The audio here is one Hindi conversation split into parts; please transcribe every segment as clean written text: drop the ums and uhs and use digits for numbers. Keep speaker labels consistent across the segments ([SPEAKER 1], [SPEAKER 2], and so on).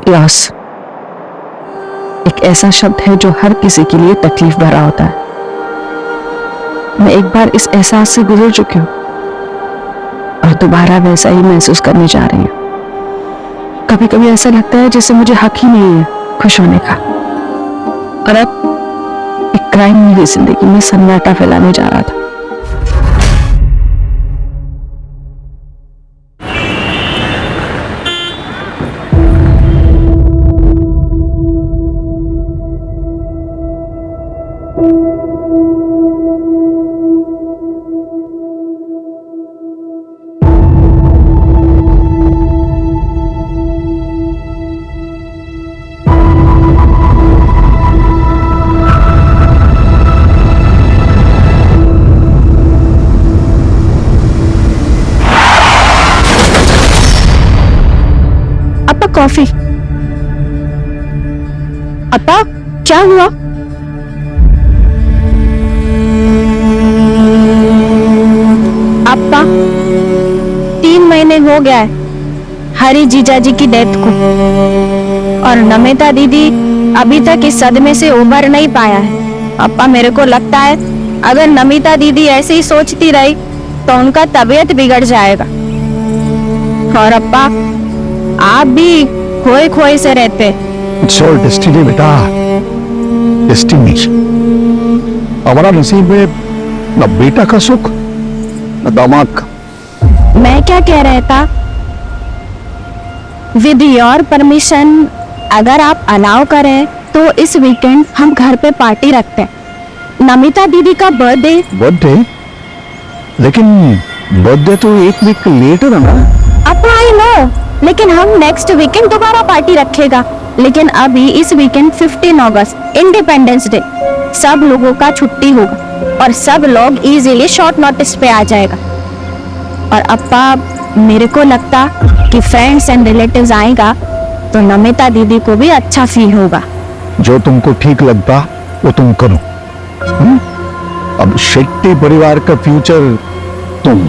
[SPEAKER 1] लॉस एक ऐसा शब्द है जो हर किसी के लिए तकलीफ भरा होता है। मैं एक बार इस एहसास से गुजर चुकी हूं और दोबारा वैसा ही महसूस करने जा रही हूं। कभी कभी ऐसा लगता है जैसे मुझे हक ही नहीं है खुश होने का, और अब एक क्राइम मेरी जिंदगी में सन्नाटा फैलाने जा रहा था। कॉफी। अपा क्या हुआ? अपा 3 महीने हो गया है हरी जीजा जी की डेथ को, और नमिता दीदी अभी तक इस सदमे से उबर नहीं पाया है। अपा मेरे को लगता है अगर नमिता दीदी ऐसे ही सोचती रही तो उनका तबीयत बिगड़ जाएगा। और अपा आप भी खोए खोए से रहते।
[SPEAKER 2] It's all destiny बेटा, destiny। हमारा नसीब में न बेटा का सुख न दामाद का।
[SPEAKER 1] मैं क्या कह रहा था, विद योर परमिशन अगर आप अलाउ करें तो इस वीकेंड हम घर पे पार्टी रखते हैं। नमिता दीदी का बर्थडे, लेकिन बर्थडे तो 1 वीक लेटर है ना। अब आई नो, लेकिन हम नेक्स्ट वीकेंड दोबारा पार्टी रखेगा। लेकिन अभी इस वीकेंड 15 अगस्त इंडिपेंडेंस डे, सब लोगों का छुट्टी होगा और सब लोग इजीली शॉर्ट नोटिस पे आ जाएगा। और अपा मेरे को लगता कि फ्रेंड्स एंड रिलेटिव्स आएगा तो नमिता दीदी को भी अच्छा फील होगा।
[SPEAKER 2] जो तुमको ठीक लगता वो तुम करो। अब शेट्टी परिवार का फ्यूचर तुम।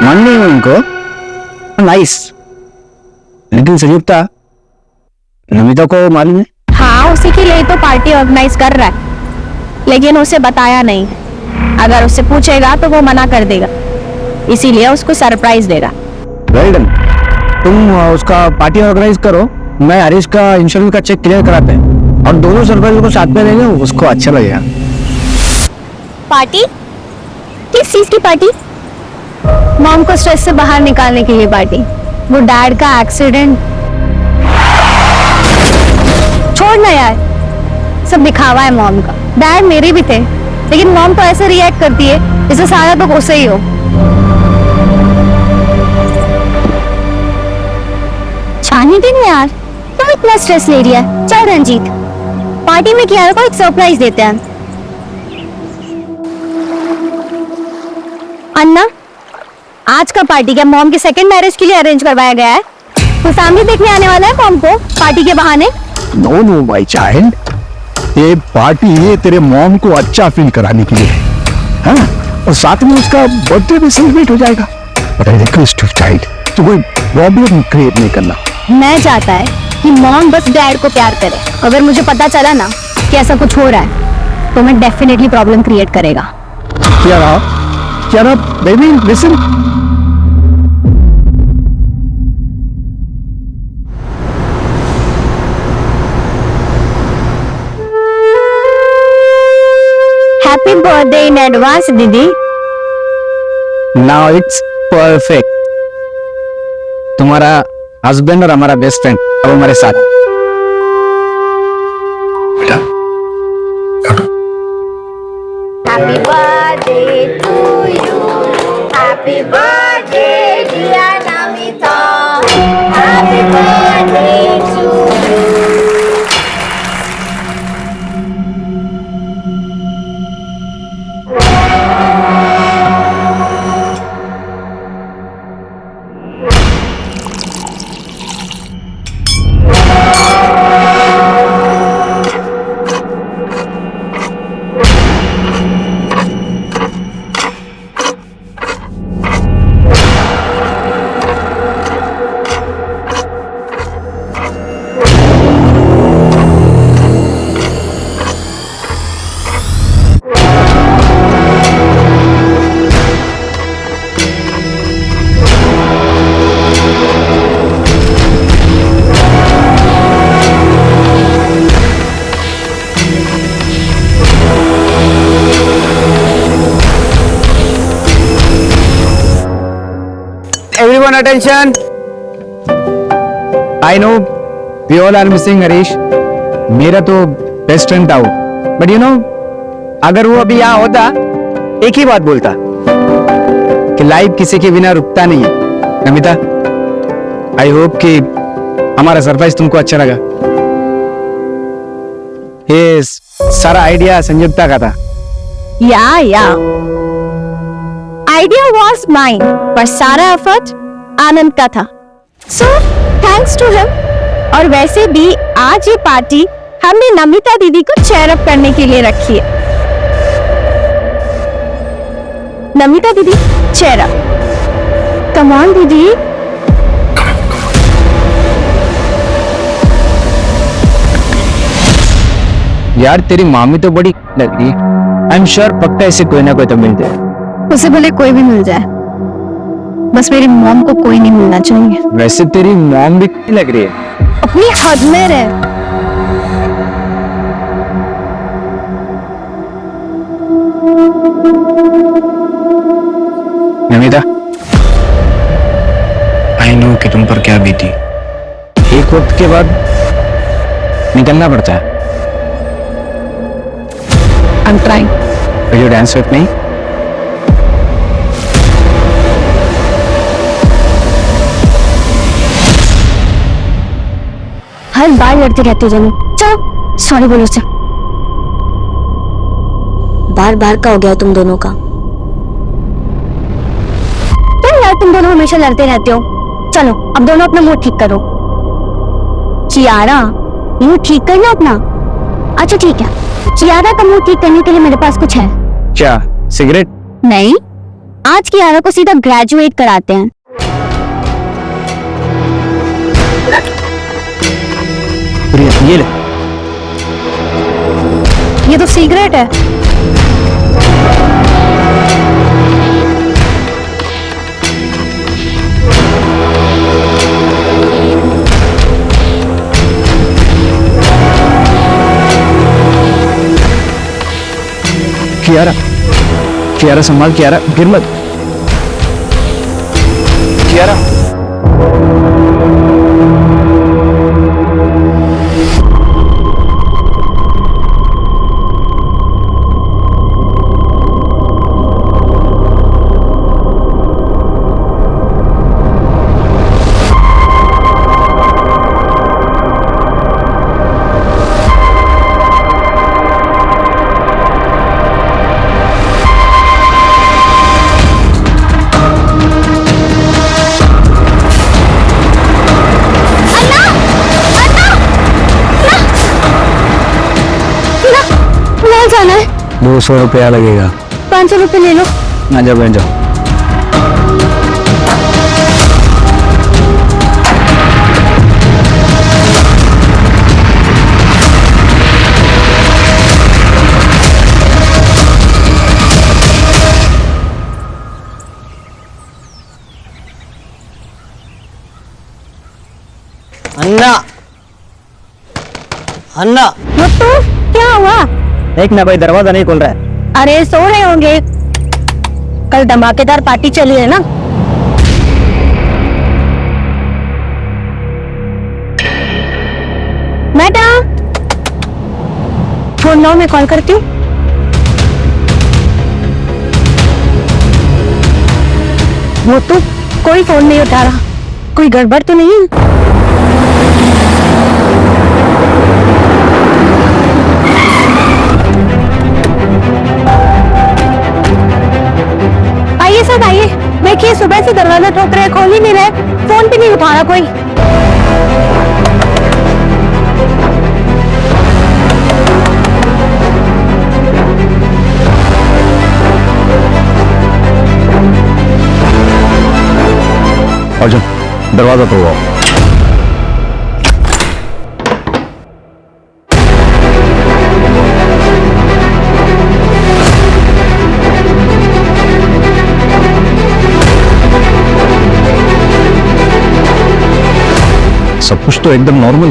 [SPEAKER 3] मान नहीं हुआ इनको, नाइस। लेकिन संयुक्ता, नमिता को मालूम है?
[SPEAKER 1] हाँ, उसी के लिए तो पार्टी ऑर्गेनाइज कर रहा है, लेकिन उसे बताया नहीं। अगर उससे पूछेगा तो वो मना कर देगा, इसीलिए उसको सरप्राइज देगा।
[SPEAKER 3] Well done. तुम उसका पार्टी ऑर्गेनाइज करो, मैं हरीश का इंश्योरेंस का चेक क्लियर कराते हैं और दोनों सरप्राइज को साथ में देंगे, उसको अच्छा लगेगा।
[SPEAKER 1] पार्टी? किस चीज की पार्टी? मॉम को स्ट्रेस से बाहर निकालने के लिए पार्टी। वो डैड का एक्सीडेंट। छोड़ना यार, सब दिखावा है मॉम का। डैड मेरे भी थे, लेकिन मॉम तो ऐसे रिएक्ट करती है जैसे सारा तो गुस्से ही हो। छानी दिन यार, तुम इतना स्ट्रेस ले रही है। चल रंजीत, पार्टी में कियारा को एक सरप्राइज देते हैं। अन्ना, आज का पार्टी क्या मॉम के सेकंड मैरिज के लिए अरेंज करवाया गया है? तो फैमिली देखने आने वाला है मॉम को पार्टी के बहाने?
[SPEAKER 2] नो नो माय चाइल्ड, ये पार्टी है तेरे मॉम को अच्छा फील कराने के लिए, हाँ? और साथ में उसका बर्थडे भी सेलिब्रेट हो जाएगा। But I request you child, तो कोई प्रॉब्लम क्रिएट नहीं करना।
[SPEAKER 1] मैं चाहता है कि मॉम बस डैड को प्यार करे। अगर मुझे पता चला ना कि ऐसा कुछ हो रहा है तो मैं डेफिनेटली प्रॉब्लम क्रिएट करेगा।
[SPEAKER 2] क्या baby listen.
[SPEAKER 1] Happy birthday in advance दीदी।
[SPEAKER 3] Now it's perfect. तुम्हारा हस्बैंड और हमारा बेस्ट फ्रेंड अब हमारे साथ।
[SPEAKER 2] बेटा
[SPEAKER 1] happy birthday to you, happy birthday dear Namita, happy birthday to you.
[SPEAKER 3] attention. I know we all are missing Harish. मेरा तो बेस्ट फ्रेंड था वो. But you know, अगर वो अभी यहाँ होता, एक ही बात बोलता कि लाइफ किसी के बिना रुकता नहीं है. नमिता, आई होप कि हमारा सरप्राइज तुमको अच्छा लगा. ये सारा आइडिया संयुक्ता का था.
[SPEAKER 1] या आइडिया वॉज माइन, पर सारा एफर्ट आनंद का था. So thanks to him. और वैसे भी आज ये पार्टी हमने नमिता दीदी को चेयर अप करने के लिए रखी है. नमिता दीदी चेयर अप. कम ऑन दीदी.
[SPEAKER 3] यार तेरी मामी तो बड़ी लग रही है. आई एम श्योर पक्का ऐसे कोई ना कोई तो मिलते हैं.
[SPEAKER 1] उसे भले कोई भी मिल जाए, बस मेरी मॉम को कोई नहीं मिलना चाहिए.
[SPEAKER 3] वैसे तेरी मॉम भी नहीं लग रही है.
[SPEAKER 1] अपनी हद में रहे.
[SPEAKER 3] नमिता, आई नो कि तुम पर क्या बीती. एक वक्त के बाद निकलना पड़ता है.
[SPEAKER 1] I'm trying.
[SPEAKER 3] Will you dance with me?
[SPEAKER 1] हर बार लड़ते रहते हो जमी. चलो सॉरी बोलो उसे.
[SPEAKER 4] बार बार का हो गया तुम दोनों का.
[SPEAKER 1] क्या यार तुम दोनों हमेशा लड़ते रहते हो. चलो अब दोनों अपना मूड ठीक करो. चियारा, मूड ठीक करना अपना. अच्छा ठीक है, चियारा का मूड ठीक करने के लिए मेरे पास कुछ है.
[SPEAKER 3] क्या सिगरेट?
[SPEAKER 1] नहीं, आज चियारा को सीधा ग्रेजुएट कराते हैं.
[SPEAKER 3] ये ले.
[SPEAKER 1] ये तो सिगरेट है.
[SPEAKER 3] कियारा, कियारा संभाल. कियारा गिर मत. कियारा.
[SPEAKER 1] जाना है.
[SPEAKER 3] 200 रुपया लगेगा.
[SPEAKER 1] 500 रुपये ले लो.
[SPEAKER 3] ना जाओ बहन जाओ.
[SPEAKER 4] अन्ना, अन्ना.
[SPEAKER 1] तो क्या हुआ?
[SPEAKER 3] एक ना भाई, दरवाजा नहीं खोल रहा है.
[SPEAKER 1] अरे सो रहे होंगे. कल धमाकेदार पार्टी चली है ना. मैडम फोन लो, मैं कॉल करती हूँ. वो तो कोई फोन नहीं उठा रहा. कोई गड़बड़ तो नहीं है? आइए सब आइए. देखिए सुबह से दरवाजा ठोक रहे, खोल ही नहीं रहे. फोन भी नहीं उठा रहा कोई.
[SPEAKER 2] अर्जुन, दरवाजा तोड़ो. सब कुछ तो एकदम नॉर्मल.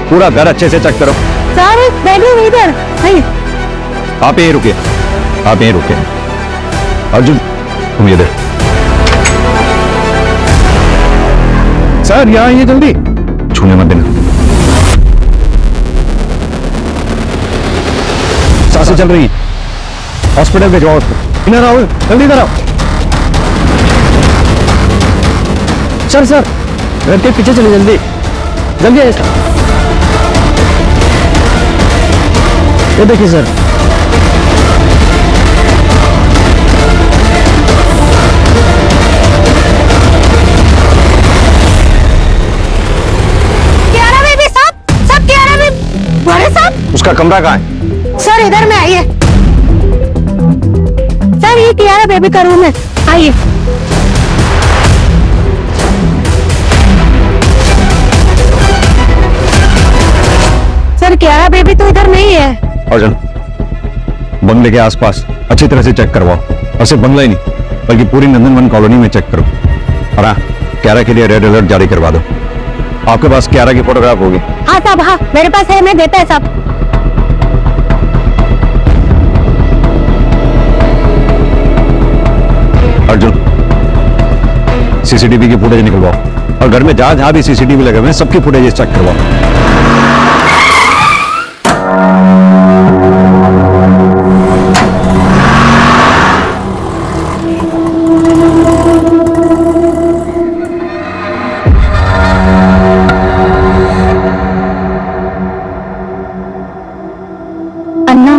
[SPEAKER 2] पूरा घर अच्छे से चेक करो.
[SPEAKER 1] सर बेडरूम इधर. आइए.
[SPEAKER 2] आप यहीं रुकिए, आप यहीं रुकिए. अर्जुन तुम इधर. सर यहाँ आइए जल्दी। छूने मत देना। सांसें चल रही हैं। हॉस्पिटल के जाओ। इधर आओ, जल्दी इधर आओ।
[SPEAKER 3] सर सर घर के पीछे चलिए, जल्दी जल्दी आइए सर। ये देखिए सर।
[SPEAKER 1] कियारा बेबी साहब, सब कियारा बेबी। बड़े साहब,
[SPEAKER 2] उसका कमरा कहाँ है?
[SPEAKER 1] सर इधर में आइए। सर ये कियारा बेबी का रूम है, आइए। सर कियारा बेबी तो इधर नहीं है।
[SPEAKER 2] अर्जुन, बंगले के आसपास अच्छी तरह से चेक करवाओ, और सिर्फ बंगला ही नहीं बल्कि पूरी नंदनवन कॉलोनी में चेक करो। और हाँ, क्यारा के लिए रेड अलर्ट जारी करवा दो। आपके पास क्यारा की फोटोग्राफ होगी?
[SPEAKER 1] हाँ साहब, हाँ मेरे पास है, मैं देता है साहब।
[SPEAKER 2] अर्जुन, सीसीटीवी की फुटेज निकलवाओ, और घर में जहां जहां भी सीसीटीवी लगे हुए हैं सबकी फुटेज चेक करवाओ।
[SPEAKER 1] अन्ना,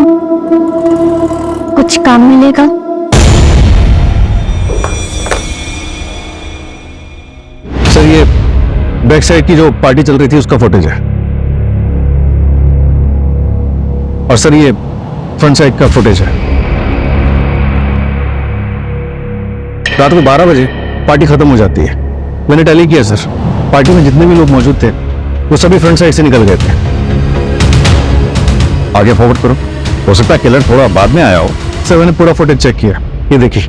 [SPEAKER 1] कुछ काम मिलेगा?
[SPEAKER 2] सर ये बैक साइड की जो पार्टी चल रही थी उसका फुटेज है, और सर ये फ्रंट साइड का फुटेज है। रात को 12 बजे पार्टी खत्म हो जाती है। मैंने टैली किया सर, पार्टी में जितने भी लोग मौजूद थे वो सभी फ्रंट साइड से निकल गए थे। आगे फॉरवर्ड करो, हो सकता है किलर थोड़ा बाद में आया हो। सर मैंने पूरा फुटेज चेक किया, ये देखिए।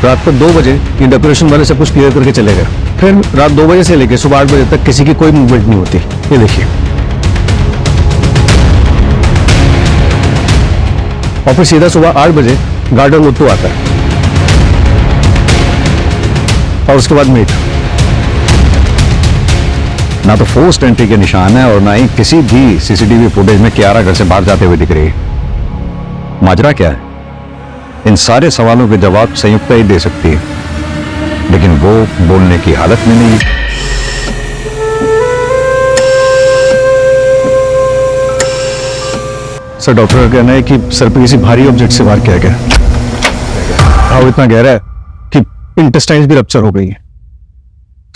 [SPEAKER 2] रात को 2 बजे ये डेकोरेशन वाले सब कुछ क्लियर करके चले गए। फिर रात 2 बजे से लेकर सुबह 8 बजे तक किसी की कोई मूवमेंट नहीं होती, ये देखिए। और फिर सीधा सुबह 8 बजे गार्डन लुत्तू आता है, और उसके बाद मीट। ना तो फोर्स्ड एंट्री के निशान है और ना ही किसी भी सीसीटीवी फुटेज में कियारा घर से बाहर जाते हुए दिख रही है। माजरा क्या है? इन सारे सवालों के जवाब संयुक्ता ही दे सकती है, लेकिन वो बोलने की हालत में नहीं है। सर डॉक्टर का कहना है कि सर पे किसी भारी ऑब्जेक्ट से वार किया गया। घाव इतना गहरा है कि इंटेस्टाइन्स भी रप्चर हो गई है।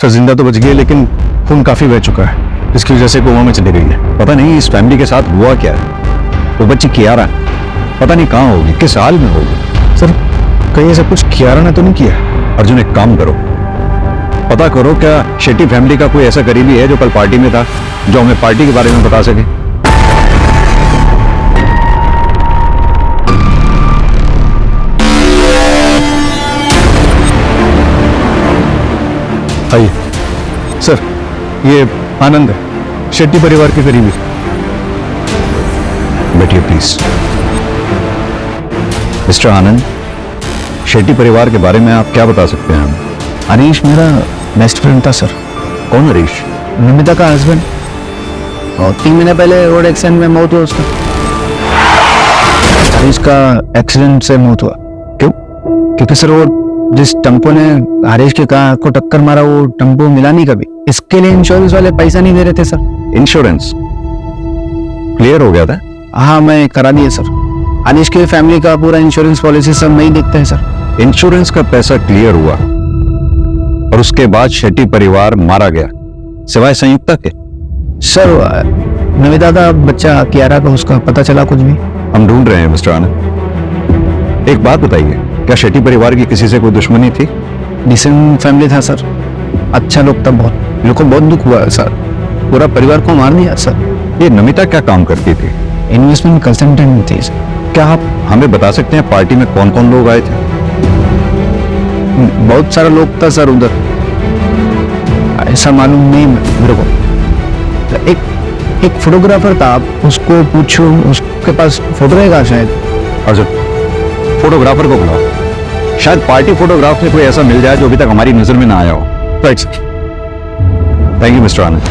[SPEAKER 2] सर जिंदा तो बच गई है, लेकिन खून काफी बह चुका है, जिसकी वजह से कोमा में चली गई है। पता नहीं इस फैमिली के साथ हुआ क्या है। वो बच्ची कियारा पता नहीं कहाँ होगी, किस हाल में होगी। सर कहीं ऐसा कुछ कियारा ने तो नहीं किया? अर्जुन एक काम करो, पता करो क्या शेट्टी फैमिली का कोई ऐसा करीबी है जो कल पार्टी में था, जो हमें पार्टी के बारे में बता सके। आइए सर, ये आनंद है, शेट्टी परिवार के करीबी। बैठिए प्लीज। मिस्टर आनंद, शेट्टी परिवार के बारे में आप क्या बता सकते हैं?
[SPEAKER 3] हरीश मेरा बेस्ट फ्रेंड था सर।
[SPEAKER 2] कौन हरीश?
[SPEAKER 3] नमिता का हस्बैंड, और 3 महीने पहले रोड एक्सीडेंट में मौत हुआ उसका। हरीश का एक्सीडेंट से मौत हुआ।
[SPEAKER 2] क्यों?
[SPEAKER 3] क्योंकि सर वो जिस टम्पो ने हरीश के कार को टक्कर मारा वो टम्पो मिला नहीं कभी। इसके लिए इंश्योरेंस वाले पैसा नहीं दे रहे थे सर।
[SPEAKER 2] इंश्योरेंस क्लियर हो गया था?
[SPEAKER 3] हाँ मैं करा दिए सर। हरीश की फैमिली का पूरा इंश्योरेंस पॉलिसी सब नहीं देखते हैं सर।
[SPEAKER 2] इंश्योरेंस का पैसा क्लियर हुआ और उसके बाद शेट्टी परिवार मारा गया, सिवाय संयुक्ता के?
[SPEAKER 3] सर नमिता का बच्चा कियारा का उसका पता चला कुछ भी?
[SPEAKER 2] हम ढूंढ रहे हैं मिस्टर आनंद। एक बात बताइए, क्या शेट्टी परिवार की किसी से कोई दुश्मनी थी?
[SPEAKER 3] डिसेंट फैमिली था सर, अच्छा लोग था बहुत। मेरे को बहुत दुख हुआ है सर, पूरा परिवार को मार दिया सर।
[SPEAKER 2] ये नमिता क्या काम करती थी?
[SPEAKER 3] इन्वेस्टमेंट कंसल्टेंट थी सर।
[SPEAKER 2] क्या आप हमें बता सकते हैं पार्टी में कौन कौन लोग आए थे?
[SPEAKER 3] बहुत सारा लोग था सर उधर, ऐसा मालूम नहीं मेरे को। एक फोटोग्राफर था, आप उसको पूछो, उसके पास फोटो रहेगा शायद।
[SPEAKER 2] अर्जुन, फोटोग्राफर को बुलाओ, शायद पार्टी फोटोग्राफ में कोई ऐसा मिल जाए जो अभी तक हमारी नजर में ना आया हो। Right sir. Thank you mister Anand.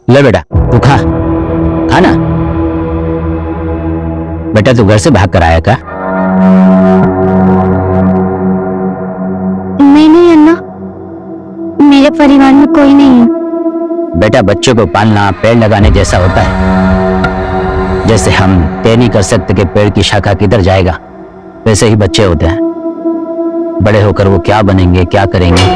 [SPEAKER 5] ले बेटा तू खा ना। बेटा तू घर से भाग कर आया का?
[SPEAKER 1] नहीं अन्ना, मेरे परिवार में कोई नहीं है।
[SPEAKER 5] बेटा बच्चों को पालना पेड़ लगाने जैसा होता है। जैसे हम तय नहीं कर सकते कि पेड़ की शाखा किधर जाएगा, वैसे ही बच्चे होते हैं। बड़े होकर वो क्या बनेंगे क्या करेंगे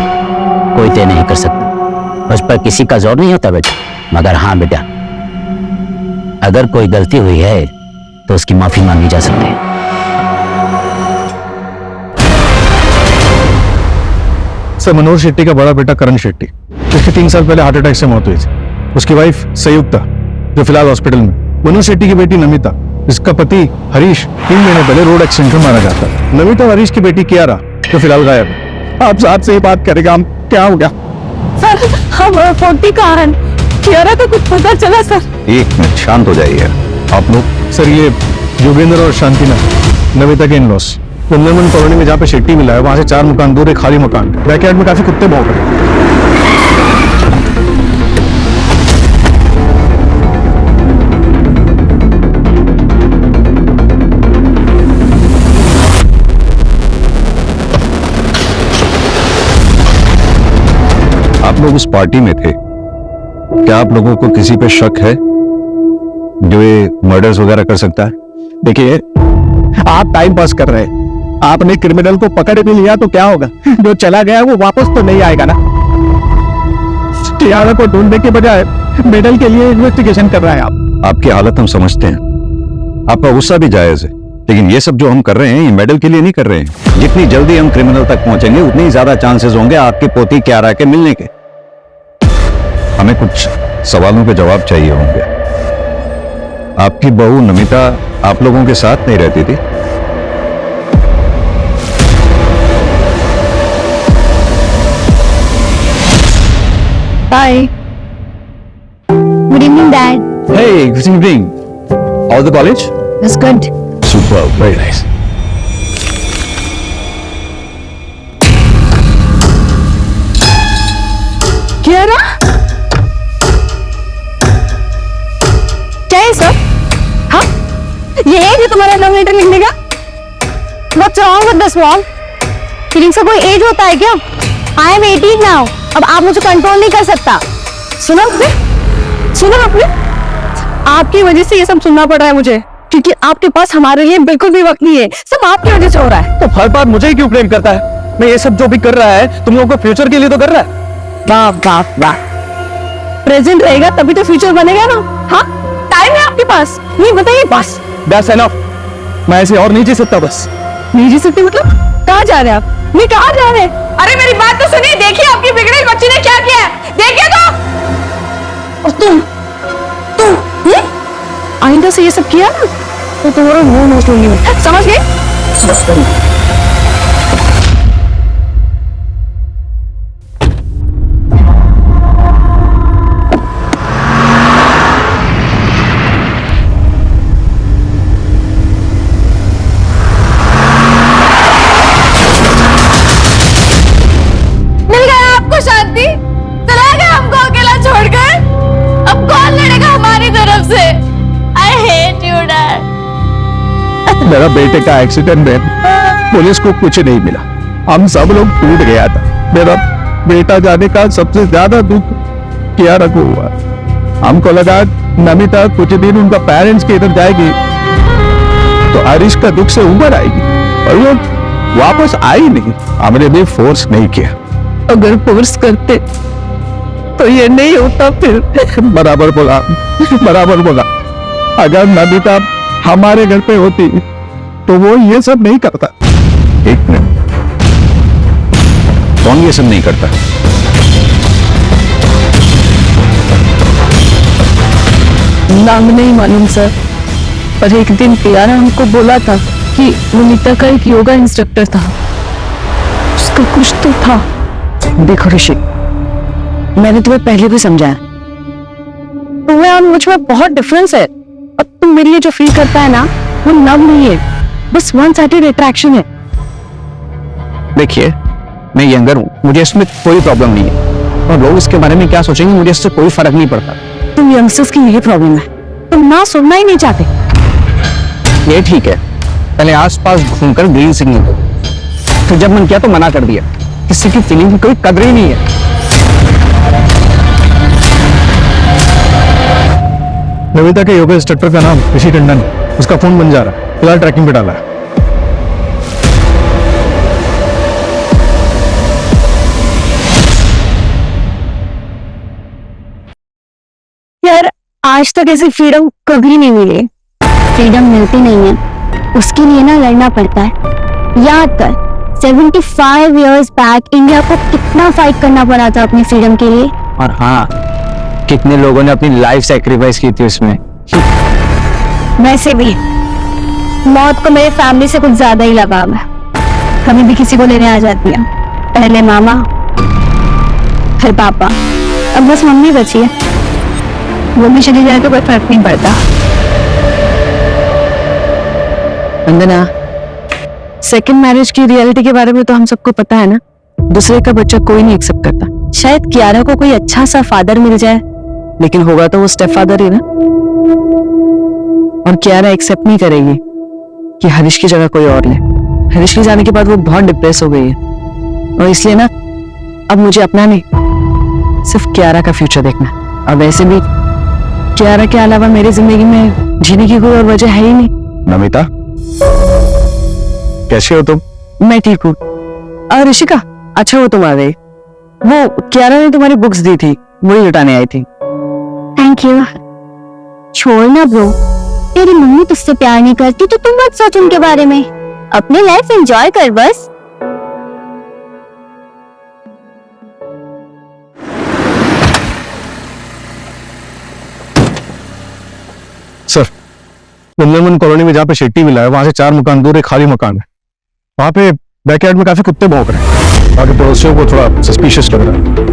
[SPEAKER 5] कोई तय नहीं कर सकता। उस पर किसी का जोर नहीं होता बेटा। मगर हाँ बेटा, अगर कोई गलती हुई है तो उसकी माफी मांगी जा सकती है।
[SPEAKER 2] सर, मनोहर शेट्टी का बड़ा बेटा करण शेट्टी, जिसकी 3 साल पहले हार्ट अटैक से मौत हुई थी। उसकी वाइफ संयुक्ता, जो फिलहाल हॉस्पिटल में। मनोहर शेट्टी की बेटी नमिता, जिसका पति हरीश 3 महीने पहले रोड एक्सीडेंट में मारा जाता। नमिता और हरीश की बेटी कियारा, जो फिलहाल गायब है। आप साथ से ही बात करेगा, हम क्या हो गया?
[SPEAKER 1] सर हम 40 कहाँ हैं? कियारा का कुछ पता चला सर?
[SPEAKER 2] एक मिनट, शांत हो जाइए आप लोग। सर, ये योगेंद्र और शांतिना नमिता के इन-लॉस कुंदनवन कॉलोनी में जहाँ पे शेट्टी मिला है, वहां से 4 मकान दूर एक खाली मकान, बैकयार्ड में काफी कुत्ते भौंक रहे हैं। आप लोग उस पार्टी में थे, क्या आप लोगों को किसी पे शक है जो ये मर्डर्स वगैरह कर सकता है? देखिए, आप टाइम पास कर रहे हैं। आपने क्रिमिनल को पकड़ भी लिया तो क्या होगा? जो चला गया वो वापस तो नहीं आएगा ना। कियारा को ढूंढने के बजाय मेडल के लिए इन्वेस्टिगेशन कर रहा है आप। आपकी हालत हम समझते हैं, आपका गुस्सा भी जायज है, लेकिन ये सब जो हम कर रहे हैं ये मेडल के लिए नहीं कर रहे हैं। जितनी जल्दी हम क्रिमिनल तक पहुंचेंगे उतनी ज्यादा चांसेस होंगे आपकी पोती कियारा के मिलने के। हमें कुछ सवालों के जवाब चाहिए होंगे। आपकी बहू नमिता आप लोगों के साथ नहीं रहती थी?
[SPEAKER 1] Bye. Good evening dad.
[SPEAKER 2] Hey, good evening. All the college?
[SPEAKER 1] That's good.
[SPEAKER 2] Super, very nice.
[SPEAKER 1] Kiara? क्या है सब? हाँ? ये एज है तुम्हारा लव लेटर लिखने का? What's wrong with this wall? Feelings का कोई एज होता है क्या? I am 18 now. अब आप मुझे कंट्रोल नहीं कर सकता। सुनो आपने? आपकी वजह से ये सब सुनना पड़ रहा है मुझे, क्योंकि आपके पास हमारे लिए बिल्कुल भी वक्त नहीं है। सब आपकी वजह से हो रहा है।
[SPEAKER 3] तो हर बार मुझे ही क्यों ब्लेम करता है? मैं ये सब जो भी कर रहा है तुम लोगों को फ्यूचर के लिए तो कर रहा है।
[SPEAKER 1] वाह। प्रेजेंट रहेगा तभी तो फ्यूचर बनेगा ना। हाँ, टाइम है आपके पास, नहीं बताइए बस।
[SPEAKER 3] That's enough. मैं ऐसे और नहीं जी सकता बस।
[SPEAKER 1] नहीं जी सकते मतलब? कहाँ जा रहे हैं आप? नहीं, कहाँ जा रहे हैं? अरे मेरी बात तो सुनिए, देखिए आपकी बिगड़ी बच्ची ने क्या किया है, देखिए तो। और तुम आइंदा से ये सब किया ना तो तुम्हारा मुंह नोच लूंगी मैं, समझ गए? मिल गया आपको शांति? चला गया हमको अकेला छोड़कर? अब कौन लड़ेगा हमारी तरफ से? I hate you, Dad.
[SPEAKER 2] मेरा बेटे का एक्सीडेंट में पुलिस को कुछ नहीं मिला, हम सब लोग टूट गया था। मेरा बेटा जाने का सबसे ज्यादा दुख कियारा को हुआ। हमको लगा नमिता कुछ दिन उनका पेरेंट्स के इधर जाएगी तो हरीश का दुख से उबर आएगी, और वो वापस आई नहीं। हमने भी फोर्स नहीं किया।
[SPEAKER 1] अगर फोर्स करते तो ये नहीं होता फिर।
[SPEAKER 2] बराबर बोला। अगर नमिता हमारे घर पे होती तो वो ये सब नहीं करता। एक मिनट, कौन ये सब नहीं करता?
[SPEAKER 1] नाम नहीं मालूम सर, पर एक दिन कियारा हमको बोला था कि नमिता का एक योगा इंस्ट्रक्टर था, उसका कुछ तो था।
[SPEAKER 3] देखो ऋषि, मैंने तुम्हें पहले भी समझाया, तुम्हें और मुझ में बहुत डिफरेंस है।
[SPEAKER 1] अब तुम मेरे लिए जो फील करता है ना, वो लव नहीं है, बस वन साइडेड अट्रैक्शन है।
[SPEAKER 3] देखिए, मैं यंगर हूँ, मुझे इसमें कोई प्रॉब्लम नहीं है, और लोग इसके बारे में क्या सोचेंगे मुझे इससे कोई फर्क नहीं पड़ता।
[SPEAKER 1] तुम यंगस्टर्स की यही प्रॉब्लम है, तुम ना सुनना ही नहीं चाहते।
[SPEAKER 3] ये ठीक है, पहले आसपास घूमकर ग्रीन सिग्नल दो, फिर जब मन किया तो मना कर दिया। किसी की फीलिंग की कोई कदर ही नहीं है।
[SPEAKER 2] नमिता के योगा इंस्ट्रक्टर का नाम ऋषि टंडन, उसका फोन बन जा रहा है, फिलहाल ट्रैकिंग पे डाला है।
[SPEAKER 1] यार आज तक ऐसी फ्रीडम कभी नहीं मिली।
[SPEAKER 4] फ्रीडम मिलती नहीं है, उसके लिए ना लड़ना पड़ता है। याद कर 75 इयर्स बैक इंडिया को कितना फाइट करना पड़ा था अपनी फ्रीडम के लिए।
[SPEAKER 3] और हाँ, कितने लोगों ने अपनी लाइफ सैक्रिफाइस की थी उसमें।
[SPEAKER 1] वैसे भी मौत को मेरे फैमिली से कुछ ज्यादा ही लगाव है। कभी भी किसी को लेने आ जाती है, पहले मामा फिर पापा, अब बस मम्मी बची है, वो भी चली जाए तो कोई फर्क नहीं पड़ता। वंदना, सेकंड मैरिज की रियलिटी के बारे में तो हम सबको पता है ना, दूसरे का बच्चा कोई नहीं एक्सेप्ट करता। शायद कियारा को कोई अच्छा सा फादर मिल जाए, लेकिन होगा तो वो स्टेप फादर ही ना। और कियारा एक्सेप्ट नहीं करेगी कि हरीश की जगह कोई और ले। हरीश के जाने के बाद वो बहुत डिप्रेस हो गई है, और इसलिए ना अब मुझे अपना नहीं, सिर्फ कियारा का फ्यूचर देखना। और वैसे भी कियारा के अलावा मेरी जिंदगी में जीने की कोई और वजह है ही नहीं।
[SPEAKER 2] नमिता, कैसे हो तुम?
[SPEAKER 1] मैं ठीक हूँ। और ऋषिका, अच्छा वो तुम आ गई। वो कियारा ने तुम्हारी बुक्स दी थी, वही लुटाने आई थी।
[SPEAKER 4] Thank you. छोड़ ना ब्रो, तेरी मम्मी तुझसे प्यार नहीं करती तो तुम मत सोच उनके बारे में, अपनी लाइफ एंजॉय कर बस।
[SPEAKER 2] सर, नंदनवन कॉलोनी में जहाँ पे शेट्टी मिला है, वहां से 4 मकान दूर एक खाली मकान है। वहां पे बैकयार्ड में काफी कुत्ते भौंक रहे हैं, बाकी पड़ोसियों को थोड़ा सस्पिशियस लग रहा है।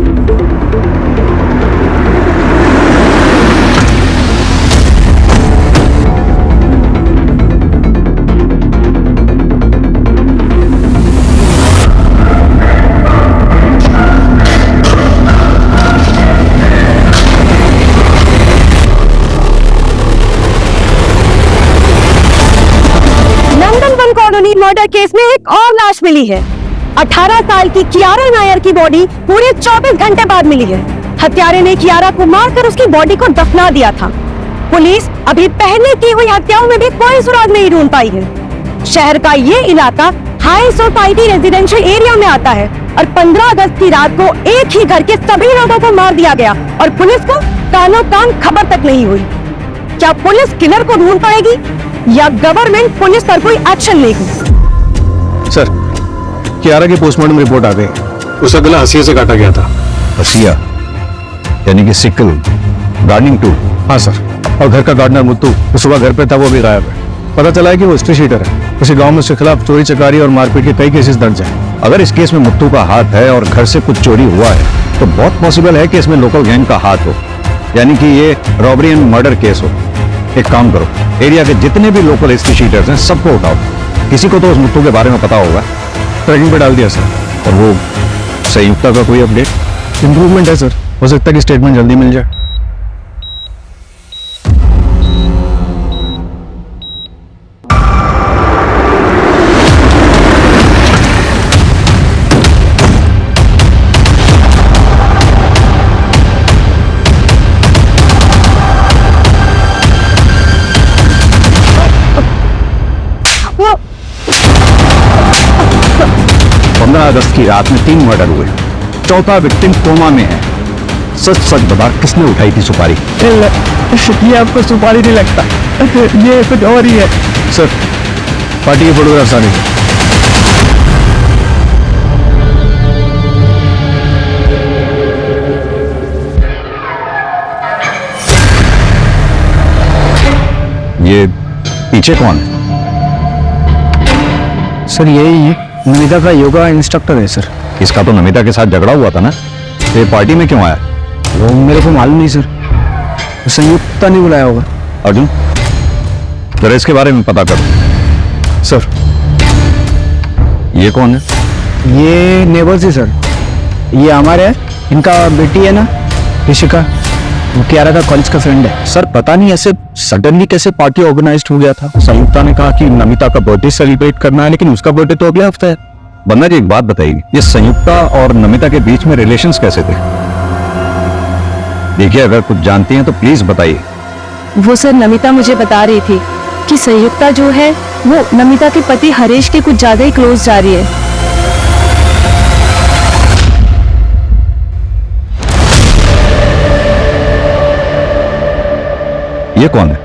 [SPEAKER 1] कॉलोनी मर्डर केस में एक और लाश मिली है। 18 साल की कियारा नायर की बॉडी पूरे 24 घंटे बाद मिली है। हत्यारे ने कियारा को मारकर उसकी बॉडी को दफना दिया था। पुलिस अभी पहले की हुई हत्याओं में भी कोई सुराग नहीं ढूंढ पाई है। शहर का ये इलाका हाई सोसाइटी रेजिडेंशियल एरिया में आता है और 15 अगस्त की रात को एक ही घर के सभी लोगों को मार दिया गया और पुलिस को कानो कान खबर तक नहीं हुई। क्या पुलिस किलर को ढूंढ पाएगी या गवर्नमेंट पुलिस पर कोई एक्शन लेगी?
[SPEAKER 2] सर, कियारा की पोस्टमार्टम रिपोर्ट आ गई। उसका गला हंसिया से काटा गया था। हंसिया यानी कि सिकल, गार्डनिंग टूल। हाँ सर। और घर का गार्डनर मुत्तू जो सुबह घर पे था वो भी गायब है। पता चला है कि वो स्ट्रीट शीटर है। उसी गांव में उसके खिलाफ चोरी चकारी और मारपीट के कई केसेस दर्ज हैं। अगर इस केस में मुत्तू का हाथ है और घर से कुछ चोरी हुआ है तो बहुत पॉसिबल है कि इसमें लोकल गैंग का हाथ हो, यानी कि ये रॉबरी एंड मर्डर केस हो। एक काम करो, एरिया के जितने भी लोकल हिस्ट्री शीटर्स हैं सबको उठाओ। किसी को तो उस मुत्तू के बारे में पता होगा। ट्रैकिंग पे डाल दिया सर। और वो संयुक्ता का कोई अपडेट? इंप्रूवमेंट है सर, हो सकता है कि स्टेटमेंट जल्दी मिल जाए। अगस्त की रात में 3 मर्डर हुए, चौथा विक्टिम कोमा में है। सच सच बता, किसने उठाई थी सुपारी?
[SPEAKER 3] ये आपको सुपारी नहीं लगता, ये कुछ और ही है।
[SPEAKER 2] सर, पार्टी के फोटोग्राफ्स आ रहे। ये पीछे कौन है?
[SPEAKER 3] सर यही नमिता का योगा इंस्ट्रक्टर है सर।
[SPEAKER 2] इसका तो नमिता के साथ झगड़ा हुआ था ना, ये पार्टी में क्यों आया?
[SPEAKER 3] वो मेरे को मालूम नहीं सर, संयुक्ता ने बुलाया होगा।
[SPEAKER 2] अर्जुन, जरा इसके बारे में पता करो।
[SPEAKER 3] सर
[SPEAKER 2] ये कौन है?
[SPEAKER 3] ये नेबर्स है सर, ये हमारे है, इनका बेटी है ना ऋषिका, वो कियारा का कॉलेज का फ्रेंड है।
[SPEAKER 2] सर पता नहीं ऐसे सडनली कैसे पार्टी ऑर्गेनाइज हो गया था। संयुक्ता ने कहा कि नमिता का बर्थडे सेलिब्रेट करना है, लेकिन उसका बर्थडे तो अगले हफ्ते है। बन्ना जी एक बात बताइए, ये संयुक्ता और नमिता के बीच में रिलेशंस कैसे थे? देखिए अगर कुछ जानती हैं तो प्लीज बताइए।
[SPEAKER 1] वो सर नमिता मुझे बता रही थी कि संयुक्ता जो है वो नमिता के पति हरीश के कुछ ज्यादा ही क्लोज जा रही है।
[SPEAKER 2] ये कौन है?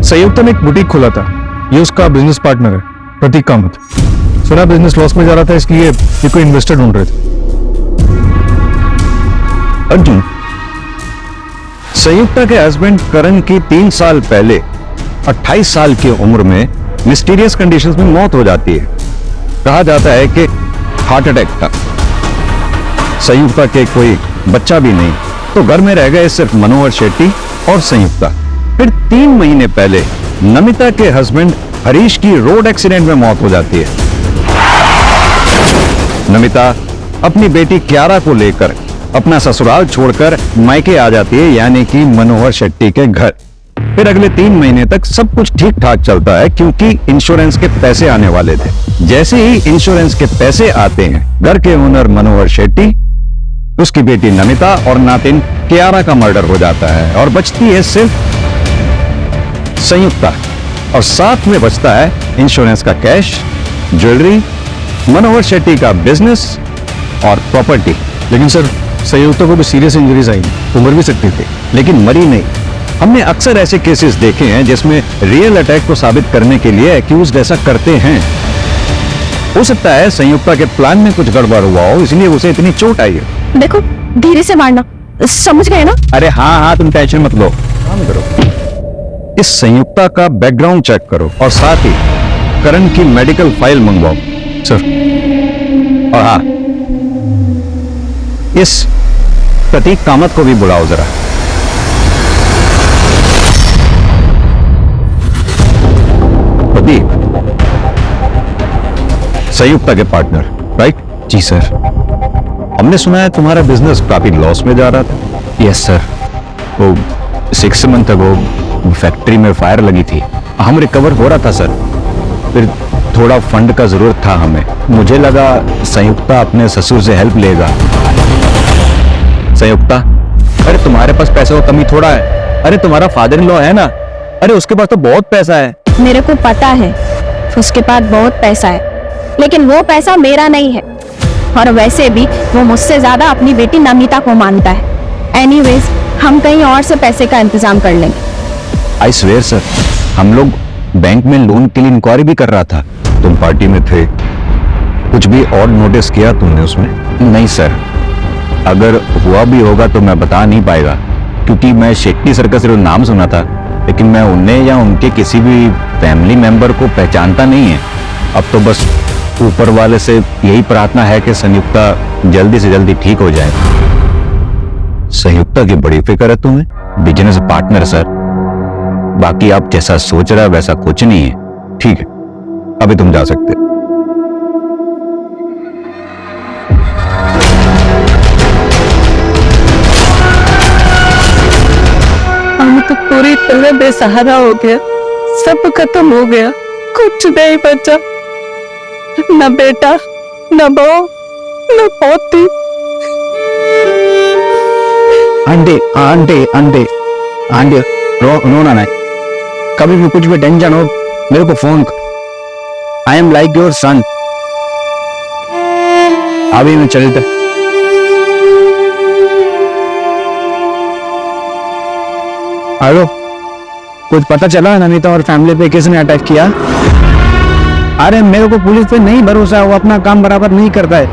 [SPEAKER 6] संयुक्ता ने एक बुटीक खोला था, ये उसका बिजनेस पार्टनर है प्रतीक कामत। सुना बिजनेस लॉस में जा रहा था, इसलिए ये कोई इन्वेस्टर ढूंढ रहे थे।
[SPEAKER 2] अर्जुन, संयुक्ता के हस्बैंड करण की 3 साल पहले 28 साल की उम्र में मिस्टीरियस कंडीशंस में मौत हो जाती है। कहा जाता है कि हार्ट अटैक था। संयुक्ता के कोई बच्चा भी नहीं, तो घर में रह गए सिर्फ मनोहर शेट्टी और संयुक्ता। फिर 3 महीने पहले नमिता के हस्बैंड हरीश की रोड एक्सीडेंट में मौत हो जाती है। नमिता अपनी बेटी क्यारा को लेकर अपना ससुराल छोड़कर मायके आ जाती है, यानी कि मनोहर शेट्टी के घर। फिर अगले 3 महीने तक सब कुछ ठीक ठाक चलता है, क्योंकि इंश्योरेंस के पैसे आने वाले थे। जैसे ही इंश्योरेंस के पैसे आते हैं, घर के ओनर मनोहर शेट्टी, उसकी बेटी नमिता और नातिन क्यारा का मर्डर हो जाता है और बचती है सिर्फ संयुक्ता, और साथ में बचता है इंश्योरेंस का कैश, ज्वेलरी, मनोहर शेट्टी का बिजनेस और प्रॉपर्टी।
[SPEAKER 6] लेकिन सर संयुक्ता को भी सीरियस इंजरीज आई, वो मर भी सकती थी।
[SPEAKER 2] लेकिन मरी नहीं। हमने अक्सर ऐसे केसेस देखे हैं जिसमें रियल अटैक को साबित करने के लिए एक्यूज्ड ऐसा करते हैं। हो सकता है संयुक्ता के प्लान में कुछ गड़बड़ हुआ हो, इसलिए उसे इतनी चोट आई है।
[SPEAKER 1] देखो धीरे से मारना, समझ गए ना?
[SPEAKER 2] अरे हाँ हाँ, तुम टेंशन मत लो, काम करो। इस संयुक्ता का बैकग्राउंड चेक करो और साथ ही करण की मेडिकल फाइल मंगवाओ।
[SPEAKER 6] सर
[SPEAKER 2] और हाँ, इस प्रतीक कामत को भी बुलाओ जरा। प्रतीक, संयुक्ता के पार्टनर, राइट?
[SPEAKER 3] जी सर।
[SPEAKER 2] हमने सुना है तुम्हारा बिजनेस काफी लॉस में जा रहा था।
[SPEAKER 3] Yes sir.
[SPEAKER 2] वो 6 मंथ अगो फैक्ट्री में फायर लगी थी, हम रिकवर हो रहा था सर। फिर थोड़ा फंड का जरूरत था हमें। मुझे लगा संयुक्ता अपने ससुर से हेल्प लेगा। संयुक्ता, अरे तुम्हारे पास पैसे का कमी थोड़ा है। अरे तुम्हारा फादर इन लॉ है ना, अरे उसके पास तो बहुत पैसा है।
[SPEAKER 1] मेरे को पता है उसके पास बहुत पैसा है, लेकिन वो पैसा मेरा नहीं है, और वैसे भी वो मुझसे ज्यादा अपनी बेटी नमिता को मानता है। एनीवेज, हम कहीं और से पैसे का इंतजाम कर लेंगे।
[SPEAKER 2] आई स्वेयर सर, हम लोग बैंक में लोन के लिए इंक्वायरी भी कर रहा था। तुम पार्टी में थे, कुछ भी और नोटिस किया तुमने उसमें? नहीं सर, अगर हुआ भी होगा तो मैं बता नहीं पाएगा, क्योंकि मैं शेट्टी सर का सिर्फ नाम सुना था, लेकिन मैं उन्हें या उनके किसी भी फैमिली मेंबर को पहचानता नहीं है। अब तो बस ऊपर वाले से यही प्रार्थना है कि संयुक्ता जल्दी से जल्दी ठीक हो जाए। संयुक्ता की बड़ी फिक्र है तुम्हें, बिजनेस पार्टनर सर। बाकी आप जैसा सोच रहा वैसा कुछ नहीं है। ठीक है, अभी तुम जा सकते हो।
[SPEAKER 1] हम तो पूरी तरह बेसहारा हो गया, सब खत्म हो गया, कुछ नहीं बचा, न बेटा, न बहू, न पोती।
[SPEAKER 3] आंटी आंटी आंटी आंटी, रोना नहीं। कभी भी कुछ भी टेंशन हो मेरे को फोन कर। I am like your son. अभी मैं चलता। हेलो, कुछ पता चला नमिता और फैमिली पे किसने अटैक किया? अरे मेरे को पुलिस पे नहीं भरोसा है, वो अपना काम बराबर नहीं करता है।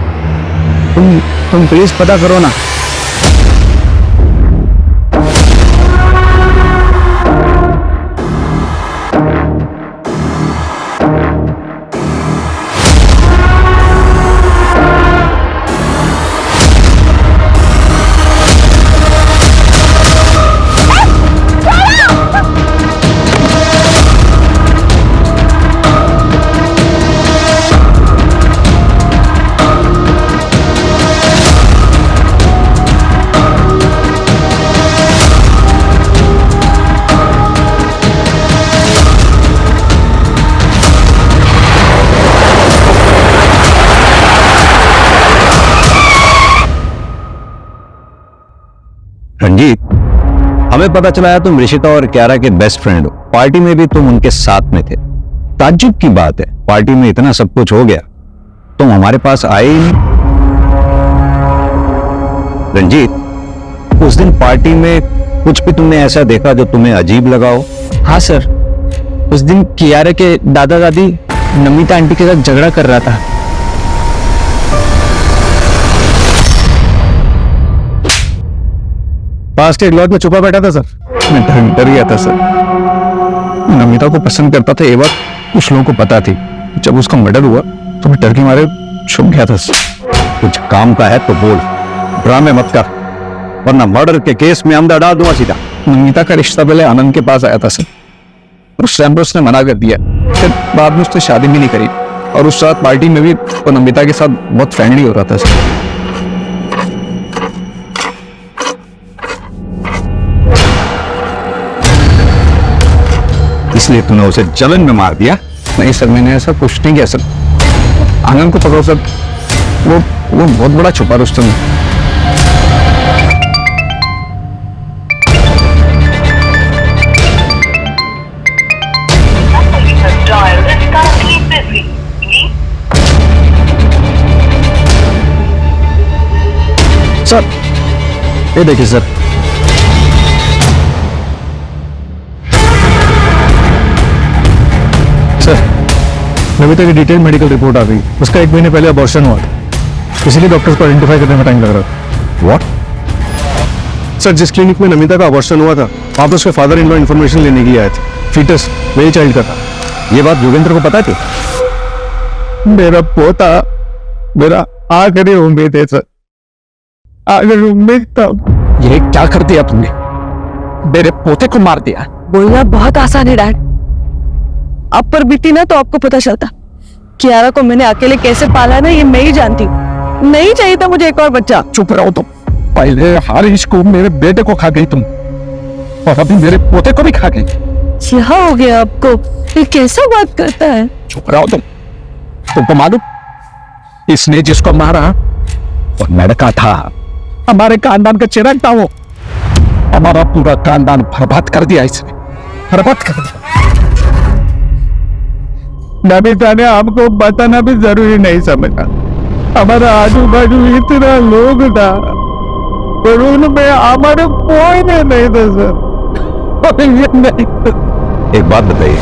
[SPEAKER 3] तुम प्लीज पता करो ना।
[SPEAKER 7] रंजीत, हमें पता चला है तुम ऋषिता और क्यारा के बेस्ट फ्रेंड हो। पार्टी में भी तुम उनके साथ में थे। ताज्जुब की बात है, पार्टी में इतना सब कुछ हो गया, तुम हमारे पास आए ही नहीं। रंजीत, उस दिन पार्टी में कुछ भी तुमने ऐसा देखा जो तुम्हें अजीब लगा हो?
[SPEAKER 3] हाँ सर, उस दिन कियारा के दादा दादी नमिता आंटी के साथ झगड़ा कर रहा था।
[SPEAKER 6] पास के एक लॉज में छुपा बैठा था सर। मैं डर गया था सर। नमिता को पसंद करता था ये बात कुछ लोगों को पता थी। जब उसका मर्डर हुआ तो मैं डर के मारे छुप गया था सर।
[SPEAKER 7] कुछ काम का है तो बोल, ड्रामे मत कर, वरना मर्डर के केस में अंदर डाल दूंगा सीधा।
[SPEAKER 6] नमिता का रिश्ता पहले आनंद के पास आया था सर, और उस टाइम पर उसने मना कर दिया। फिर बाद में उसने शादी भी नहीं करी, और उस रात पार्टी में भी वो नमिता के साथ बहुत फ्रेंडली हो रहा था सर।
[SPEAKER 7] इसलिए तूने उसे जलन में मार दिया?
[SPEAKER 6] नहीं सर, मैंने ऐसा कुछ नहीं किया सर। आनंद को पकड़ो सर, वो बहुत बड़ा छुपा रुस्तम है। सर ये देखिए सर, सर नमिता की डिटेल मेडिकल रिपोर्ट आ गई। उसका 1 महीने पहले अबॉर्शन हुआ था, इसलिए डॉक्टर्स को आइडेंटिफाई करने में टाइम लग रहा था।
[SPEAKER 7] व्हाट?
[SPEAKER 6] सर जिस क्लिनिक में नमिता का अबॉर्शन हुआ था, वहां पर उसके फादर इन लॉ इन्फॉर्मेशन लेने के लिए आए थे। फीटस मेरे चाइल्ड का था।
[SPEAKER 7] ये बात योगेंद्र को पता थी?
[SPEAKER 6] मेरा पोता मेरा आखिरी उम्मीद है सर, आखिरी उम्मीद था। ये क्या कर दिया तुमने? मेरे पोते को मार दिया।
[SPEAKER 8] बोलना बहुत आसान है डैड, आप पर बीती ना तो आपको पता चलता। कियारा को मैंने अकेले कैसे पाला ना, ये मैं ही जानती हूँ। नहीं चाहिए था मुझे एक और बच्चा।
[SPEAKER 6] चुप रहो तुम। पहले हारिश को, मेरे बेटे को खा गई तुम, और अभी मेरे पोते को भी खा गई।
[SPEAKER 8] क्या हो गया आपको? ये कैसा बात करता है?
[SPEAKER 6] चुप रहो तुम। तुमको मालूम, इसने जिसको मारा वो लड़का था, हमारे खानदान का चिराग था। वो हमारा पूरा खानदान बर्बाद कर दिया इसने, बर्बाद कर दिया। नमिता ने हमको बताना भी जरूरी नहीं समझा। हमारा आजू बाजू इतना लोग था, पर उनमें हमारे कोई नहीं था सर।
[SPEAKER 7] एक बात बताइए,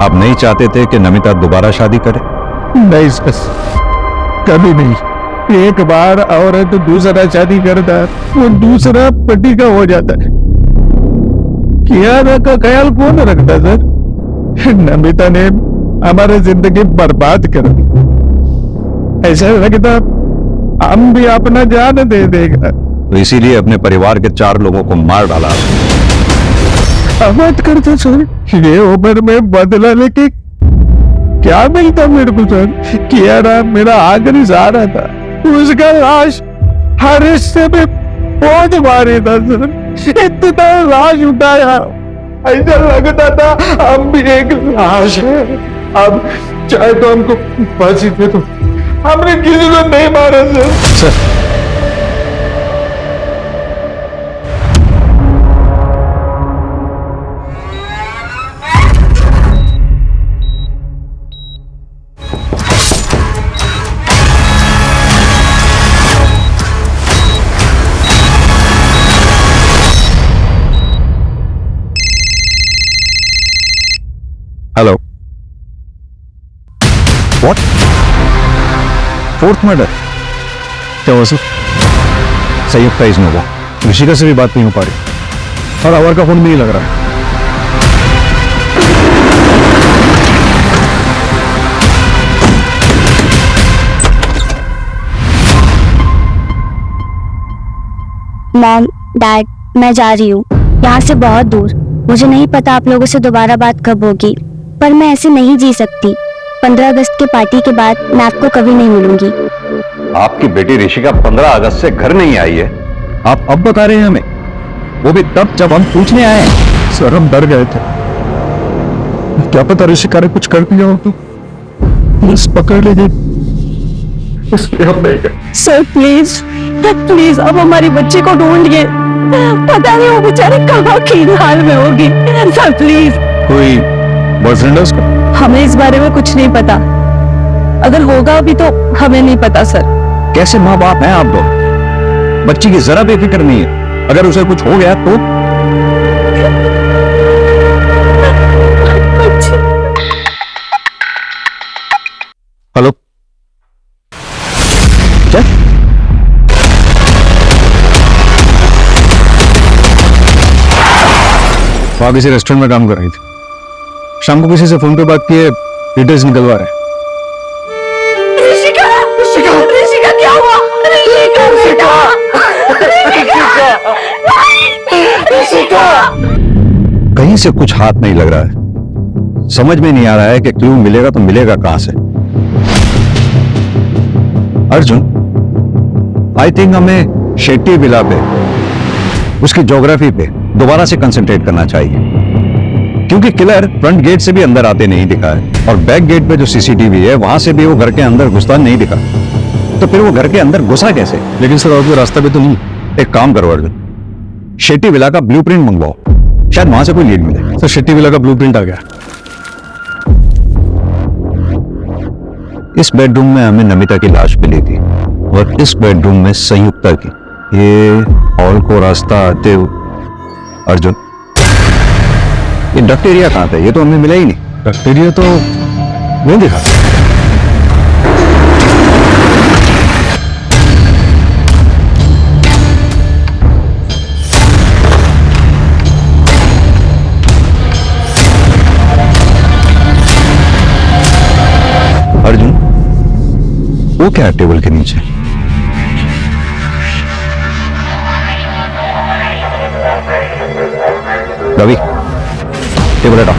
[SPEAKER 7] आप नहीं चाहते थे कि नमिता दोबारा शादी करे?
[SPEAKER 6] नहीं सर, कभी नहीं। एक बार औरत दूसरा शादी करता है, वो दूसरा पति का हो जाता है। कियारा का ख्याल कौन रखता सर? नमिता ने हमारी जिंदगी बर्बाद कर दी। ऐसा लगता हम भी अपना जान दे देगा,
[SPEAKER 7] तो इसीलिए अपने परिवार के 4 लोगों को मार डाला।
[SPEAKER 6] मत करते सर, ये उम्र में बदला लेके क्या मिलता मेरे को सर? कियारा मेरा आखिरी सहारा था, उसका लाश हर हिस्से में पहुंच मारे था सर। इतना लाश उठाया, ऐसा लगता था हम भी एक लाश है। अब चाहे तो हमको फांसी दे दो, हमने किसी को नहीं मारा sir.
[SPEAKER 7] Hello, what? 4th murder?
[SPEAKER 6] क्या हुआ सर?
[SPEAKER 7] संयुक्त का इसमें हुआ।
[SPEAKER 6] ऋषिका से भी बात नहीं हो पा रही, और अवर का फोन भी नहीं लग रहा है।
[SPEAKER 4] मॉम, डैड, मैं जा रही हूँ यहाँ से बहुत दूर। मुझे नहीं पता आप लोगों से दोबारा बात कब होगी, पर मैं ऐसे नहीं जी सकती। 15 अगस्त के पार्टी के बाद मैं आपको कभी नहीं मिलूंगी।
[SPEAKER 7] आपकी बेटी ऋषिका 15 अगस्त से घर नहीं आई है, आप अब बता रहे हैं हमें? वो भी तब जब हम पूछने आए।
[SPEAKER 6] सर हम डर गए थे, क्या पता ऋषिका ने कुछ कर दिया हो तो बस पकड़ लीजिए, इसलिए हम नहीं गए।
[SPEAKER 8] सर प्लीज प्लीज, अब हमारी बच्ची को ढूंढिए। पता नहीं वो बेचारे कहाँ की हाल में होगी। Sir please.
[SPEAKER 7] कोई बॉयफ्रेंड है उसका?
[SPEAKER 8] हमें इस बारे में कुछ नहीं पता, अगर होगा भी तो हमें नहीं पता सर।
[SPEAKER 7] कैसे माँ बाप हैं आप दो? बच्ची की जरा भी फिक्र नहीं है, अगर उसे कुछ हो गया तो? हेलो, क्या? वहां किसी रेस्टोरेंट में काम कर रही थी, शाम को किसी से फोन पे बात किए, डिटेल्स निकलवा रहे हैं।
[SPEAKER 8] ऋषिका, ऋषिका, ऋषिका क्या हुआ? ऋषिका बेटा, ऋषिका।
[SPEAKER 7] कहीं से कुछ हाथ नहीं लग रहा है, समझ में नहीं आ रहा है कि क्लू मिलेगा तो मिलेगा कहां से। अर्जुन, आई थिंक हमें शेट्टी विला पे, उसकी ज्योग्राफी पे दोबारा से कंसंट्रेट करना चाहिए, क्योंकि किलर फ्रंट गेट से भी अंदर आते नहीं दिखा है और बैक गेट पे जो सीसीटीवी है वहां से भी वो घर के अंदर घुसता नहीं दिखा, तो फिर वो घर के अंदर घुसा कैसे? लेकिन सर और कोई रास्ता भी तो नहीं। एक काम करो अर्जुन, शेट्टी विला का ब्लूप्रिंट मंगवाओ, शायद वहां से कोई लीड मिले।
[SPEAKER 6] सर शेट्टी विला का ब्लूप्रिंट आ गया।
[SPEAKER 7] इस बेडरूम में हमें नमिता की लाश मिली थी और इस बेडरूम में संयुक्ता की। ये हॉल को रास्ता आते हुए अर्जुन, ये डक्ट एरिया कहां था? ये तो हमें मिला ही नहीं।
[SPEAKER 6] डक्ट एरिया तो नहीं दिखा।
[SPEAKER 7] अर्जुन, वो क्या है टेबल के नीचे? रवि, टेबल हटाओ।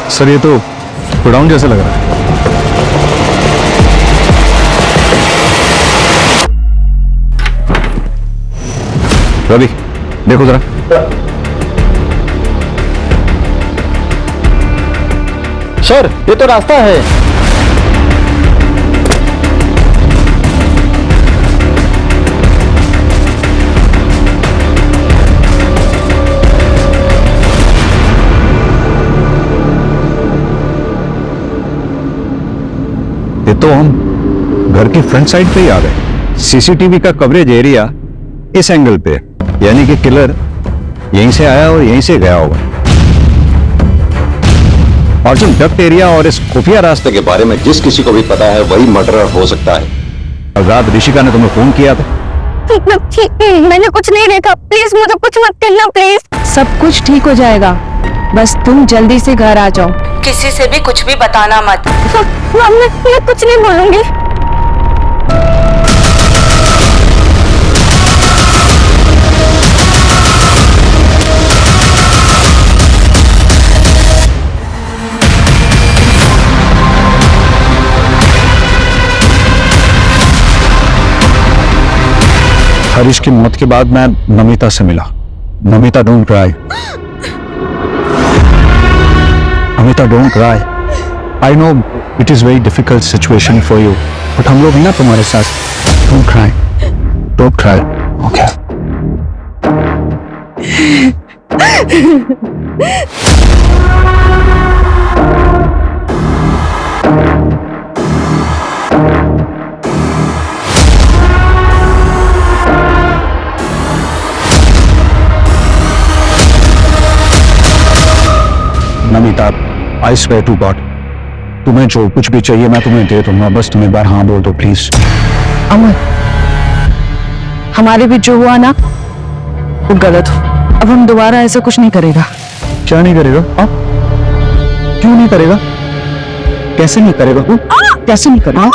[SPEAKER 6] सर ये तो गोडाउन जैसा लग रहा है।
[SPEAKER 7] रवि, देखो जरा।
[SPEAKER 3] सर ये तो रास्ता है।
[SPEAKER 7] ये तो हम घर की फ्रंट साइड पे ही आ गए। सीसीटीवी का कवरेज एरिया इस एंगल पे, यानी कि किलर यहीं से आया और यहीं से गया होगा। अर्जुन, डक्ट एरिया और इस खुफिया रास्ते के बारे में जिस किसी को भी पता है वही मर्डरर हो सकता है। और रात ऋषिका ने तुम्हें फोन किया था?
[SPEAKER 4] मैंने कुछ नहीं देखा, प्लीज मुझे कुछ मत करना प्लीज।
[SPEAKER 8] सब कुछ ठीक हो जाएगा, बस तुम जल्दी से घर आ जाओ। किसी से भी कुछ भी बताना मत।
[SPEAKER 4] मैं कुछ नहीं बोलूंगी।
[SPEAKER 2] हरीश की मौत के बाद मैं नमिता से मिला। Namita, don't cry. Namita, don't cry. I know it is very difficult situation for you, but हम लोग हैं ना तुम्हारे साथ। Don't cry, don't cry, okay? Namita, I swear to God, तुम्हें जो कुछ भी चाहिए मैं तुम्हें दे दूंगा, बस तुम एक बार हाँ बोल दो प्लीज।
[SPEAKER 8] अमर, हमारे बीच जो हुआ ना वो गलत हो। अब हम दोबारा ऐसा कुछ नहीं करेगा।
[SPEAKER 2] क्या नहीं करेगा? हाँ? क्यों नहीं करेगा? कैसे नहीं करेगा? कैसे नहीं करेगा?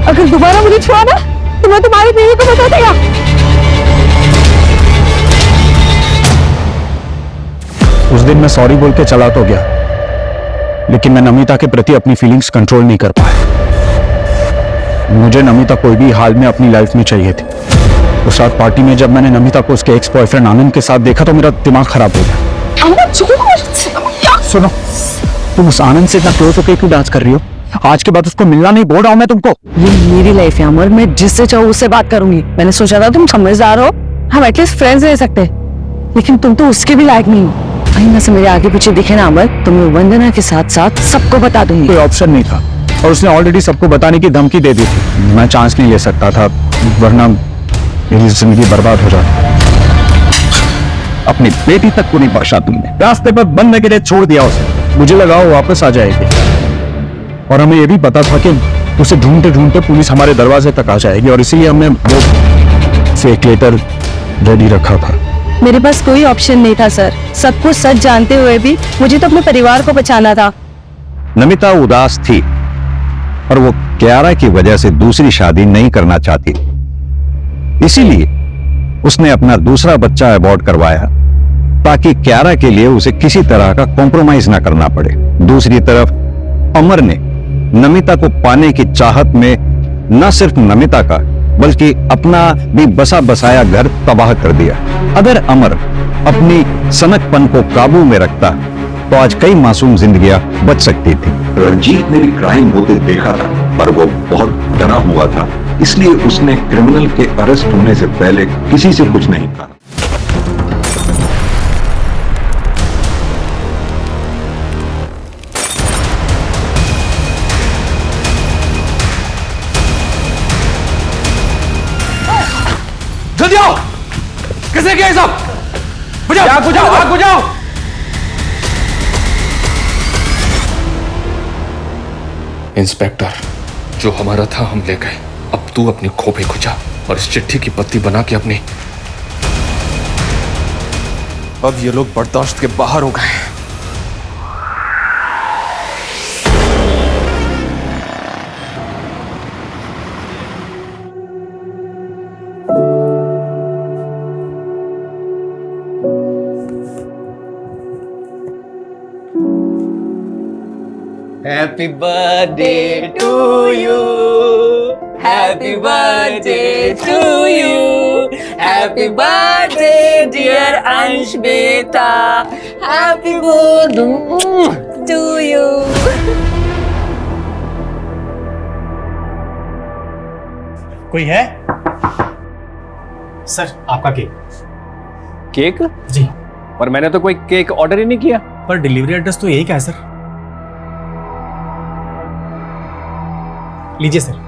[SPEAKER 8] अगर दोबारा मुझे छुआ ना तो मैं तुम्हारी बीवी को बता देगा।
[SPEAKER 2] उस दिन मैं सॉरी बोल के चला तो गया, लेकिन मैं नमिता के प्रति अपनी फीलिंग्स कंट्रोल नहीं कर पाया। मुझे नमिता कोई भी हाल में अपनी लाइफ में चाहिए थी। उस रात पार्टी में जब मैंने नमिता को उसके एक्स बॉयफ्रेंड आनंद के साथ देखा तो मेरा दिमाग खराब हो गया। सुनो, तुम उस आनंद से इतना क्लोज होकर क्यों डांस कर रही हो? आज के बाद उसको मिलना नहीं बोल रहा हूं मैं तुमको।
[SPEAKER 8] ये मेरी लाइफ है अमर, मैं जिससे चाहूँ उससे बात करूंगी। मैंने सोचा था तुम समझदार हो, हम एटलीस्ट फ्रेंड्स रह सकते हैं, लेकिन तुम तो उसके भी लायक नहीं हो। आईना से मेरे आगे पीछे दिखे ना अमर, तो मैं वंदना के साथ साथ सबको बता दूंगी।
[SPEAKER 2] कोई ऑप्शन नहीं था और उसने ऑलरेडी सबको बताने की धमकी दे दी थी। मैं चांस नहीं ले सकता था, वरना मेरी जिंदगी बर्बाद हो जाती।
[SPEAKER 7] अपनी बेटी तक को नहीं बख्शा तुमने, रास्ते पर बनने के लिए छोड़ दिया उसे।
[SPEAKER 2] मुझे लगा वो वापस आ जाएगी और हमें ये भी पता था कि उसे ढूंढते ढूंढते पुलिस हमारे दरवाजे तक आ जाएगी और इसीलिए हमने वो फेक लेटर रेडी रखा था।
[SPEAKER 8] मेरे पास कोई ऑप्शन नहीं था सर। सब कुछ सच जानते हुए भी मुझे तो अपने परिवार को बचाना था।
[SPEAKER 7] नमिता उदास थी और वो क्यारा की वजह से दूसरी शादी नहीं करना चाहती, इसीलिए उसने अपना दूसरा बच्चा अबॉर्ट करवाया ताकि क्यारा के लिए उसे किसी तरह का कॉम्प्रोमाइज ना करना पड़े। दूसरी तरफ अमर ने नमिता को पाने की चाहत में न सिर्फ नमिता का बल्कि अपना भी बसा बसाया घर तबाह कर दिया। अगर अमर अपनी सनकपन को काबू में रखता तो आज कई मासूम जिंदगियां बच सकती थी।
[SPEAKER 9] रंजीत ने भी क्राइम होते देखा था, पर वो बहुत डरा हुआ था, इसलिए उसने क्रिमिनल के अरेस्ट होने से पहले किसी से कुछ नहीं कहा।
[SPEAKER 6] जल्दी आओ, कैसे क्या सब? बुझाओ, आग बुझाओ, आग बुझाओ।
[SPEAKER 10] इंस्पेक्टर, जो हमारा था हम ले गए, अब तू अपनी खोपड़ी खुजा और इस चिट्ठी की पत्ती बना के अपनी। अब ये लोग बर्दाश्त के बाहर हो गए।
[SPEAKER 3] Happy birthday to you. Happy birthday to you. Happy birthday dear Ansh beta. Happy birthday to you.
[SPEAKER 11] कोई है? सर आपका केक।
[SPEAKER 3] केक?
[SPEAKER 11] जी।
[SPEAKER 3] पर मैंने तो कोई केक ऑर्डर ही नहीं किया।
[SPEAKER 11] पर डिलीवरी एड्रेस तो यही का है सर। लीजिए सर।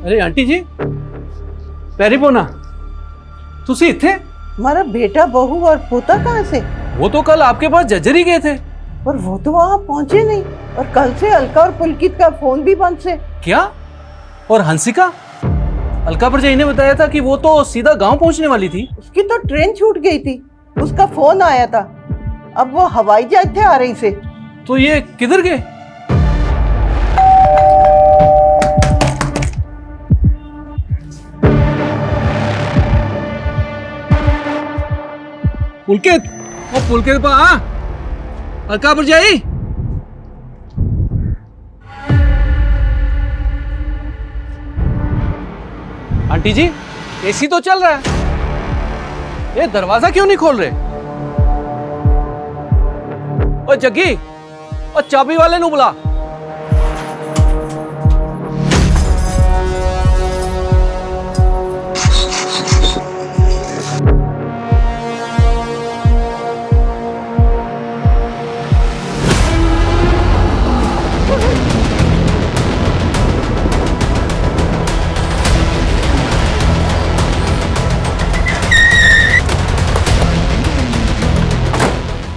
[SPEAKER 6] अरे आंटी जी, पैरी पोना, तुसी इत्थे?
[SPEAKER 12] हमारा बेटा बहू और पोता कहाँ से?
[SPEAKER 6] वो तो कल आपके पास जज्जर ही गए थे।
[SPEAKER 12] पर वो तो वहाँ पहुँचे नहीं, और कल से अलका और पुलकित का फोन भी बंद से।
[SPEAKER 6] क्या? और हंसिका? अलका परजाई ने बताया था कि वो तो सीधा गांव पहुंचने वाली थी।
[SPEAKER 12] उसकी तो ट्रेन छूट गई थी, उसका फोन आया था। अब वो हवाई जहाज थे आ रही से।
[SPEAKER 6] तो ये किधर गए? पुलकित, ओ पुलकित पा अलका परजाई। आंटी जी, एसी तो चल रहा है, ये दरवाजा क्यों नहीं खोल रहे? ओ जग्गी, ओ चाबी वाले नू बुला।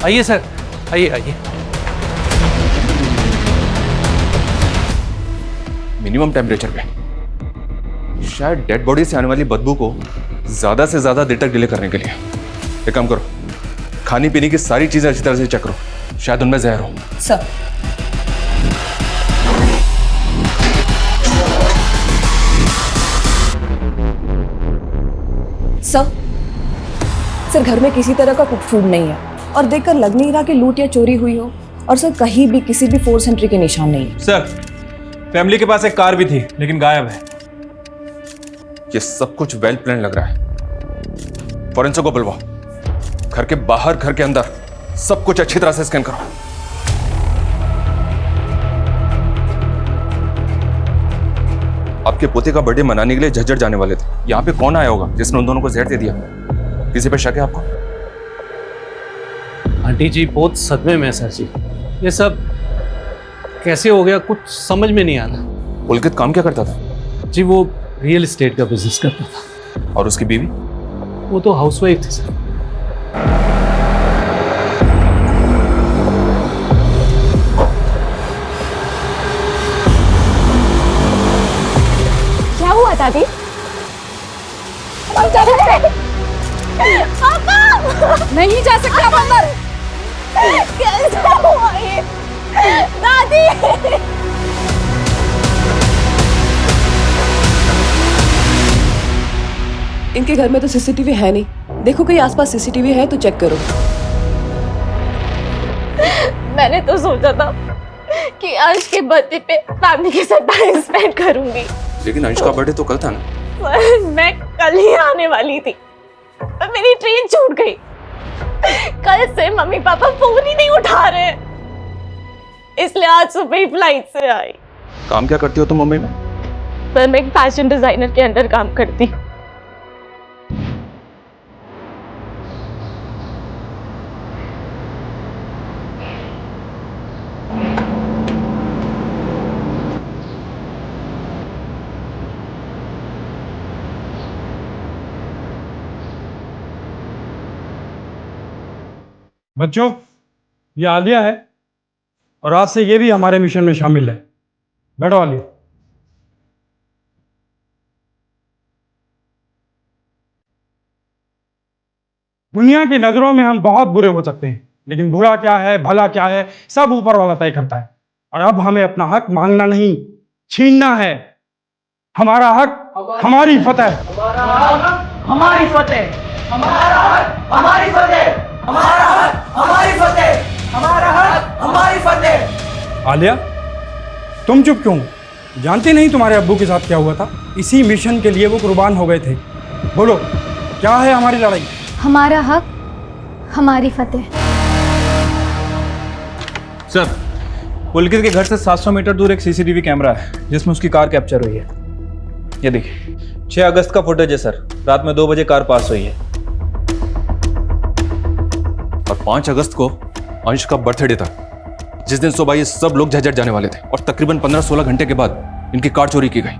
[SPEAKER 11] आइए सर, आइए आइए।
[SPEAKER 10] मिनिमम टेम्परेचर पे, शायद डेड बॉडी से आने वाली बदबू को ज्यादा से ज्यादा देर तक डिले करने के लिए। एक काम करो, खाने पीने की सारी चीजें अच्छी तरह से चेक करो, शायद उनमें जहर हो।
[SPEAKER 8] सर सर घर में किसी तरह का कुक फूड नहीं है और देखकर लग नहीं रहा कि लूट या चोरी हुई हो। और सर कहीं भी किसी भी फोर्स एंट्री के निशान नहीं है।
[SPEAKER 11] सर फैमिली के पास एक कार भी थी लेकिन गायब है।
[SPEAKER 10] ये सब कुछ वेल प्लान लग रहा है। फॉरेंसिक को बुलवाओ, घर के बाहर घर के अंदर सब कुछ अच्छी तरह से स्कैन करो। आपके पोते का बर्थडे मनाने के लिए झज्जर जाने वाले थे। यहाँ पे कौन आया होगा जिसने उन दोनों को जहर दे दिया? किसी पे शक है आपको?
[SPEAKER 11] आंटी जी बहुत सदमे में है सर जी। ये सब कैसे हो गया कुछ समझ में नहीं आ रहा।
[SPEAKER 10] पुलकित काम क्या करता था?
[SPEAKER 11] जी वो रियल एस्टेट का बिजनेस करता था।
[SPEAKER 10] और उसकी बीवी?
[SPEAKER 11] वो तो हाउसवाइफ थी सर।
[SPEAKER 4] क्या हुआ दादी? हम जा रहे हैं। पापा! नहीं जा सकते आप अंदर। कैसे हुआ ये? दादी!
[SPEAKER 8] इनके घर में तो सीसीटीवी है नहीं। देखो कहीं आसपास सीसीटीवी है तो चेक करो।
[SPEAKER 1] मैंने तो सोचा था कि अंश के बर्थडे पे फैमिली के साथ टाइम स्पेंड करूंगी।
[SPEAKER 10] लेकिन अंश का बर्थडे तो कल था ना?
[SPEAKER 1] मैं कल ही आने वाली थी पर मेरी ट्रेन छूट गई। कल से मम्मी पापा फोन ही नहीं उठा रहे, इसलिए आज सुबह ही फ्लाइट से आई।
[SPEAKER 10] काम क्या करती हो तुम मुंबई में?
[SPEAKER 1] पर मैं एक फैशन डिजाइनर के अंडर काम करती।
[SPEAKER 11] बच्चों ये आलिया है और आज से ये भी हमारे मिशन में शामिल है। बैठो आलिया। दुनिया की नजरों में हम बहुत बुरे हो सकते हैं लेकिन बुरा क्या है भला क्या है सब ऊपर वाला तय करता है। और अब हमें अपना हक मांगना नहीं छीनना है। हमारा हक हमारी फतेह।
[SPEAKER 13] हमारी फतेह, हमारा हक हमारी फतेह, हमारा हक हमारी फतेह, हमारा हक हमारी फतेह।
[SPEAKER 11] आलिया तुम चुप क्यों? जानती नहीं तुम्हारे अब्बू के साथ क्या हुआ था? इसी मिशन के लिए वो कुर्बान हो गए थे। बोलो क्या है हमारी लड़ाई?
[SPEAKER 4] हमारा हक हमारी फतेह।
[SPEAKER 11] सर पुलकित के घर से 700 मीटर दूर एक सीसीटीवी कैमरा है जिसमें उसकी कार कैप्चर हुई है। ये देखिए 6 अगस्त का फुटेज है सर। रात में 2 बजे कार पास हुई है।
[SPEAKER 10] और 5 अगस्त को अंश का बर्थडे था, जिस दिन सुबह ये सब लोग झज्जर जाने वाले थे और तकरीबन 15-16 घंटे के बाद इनकी कार चोरी की गई।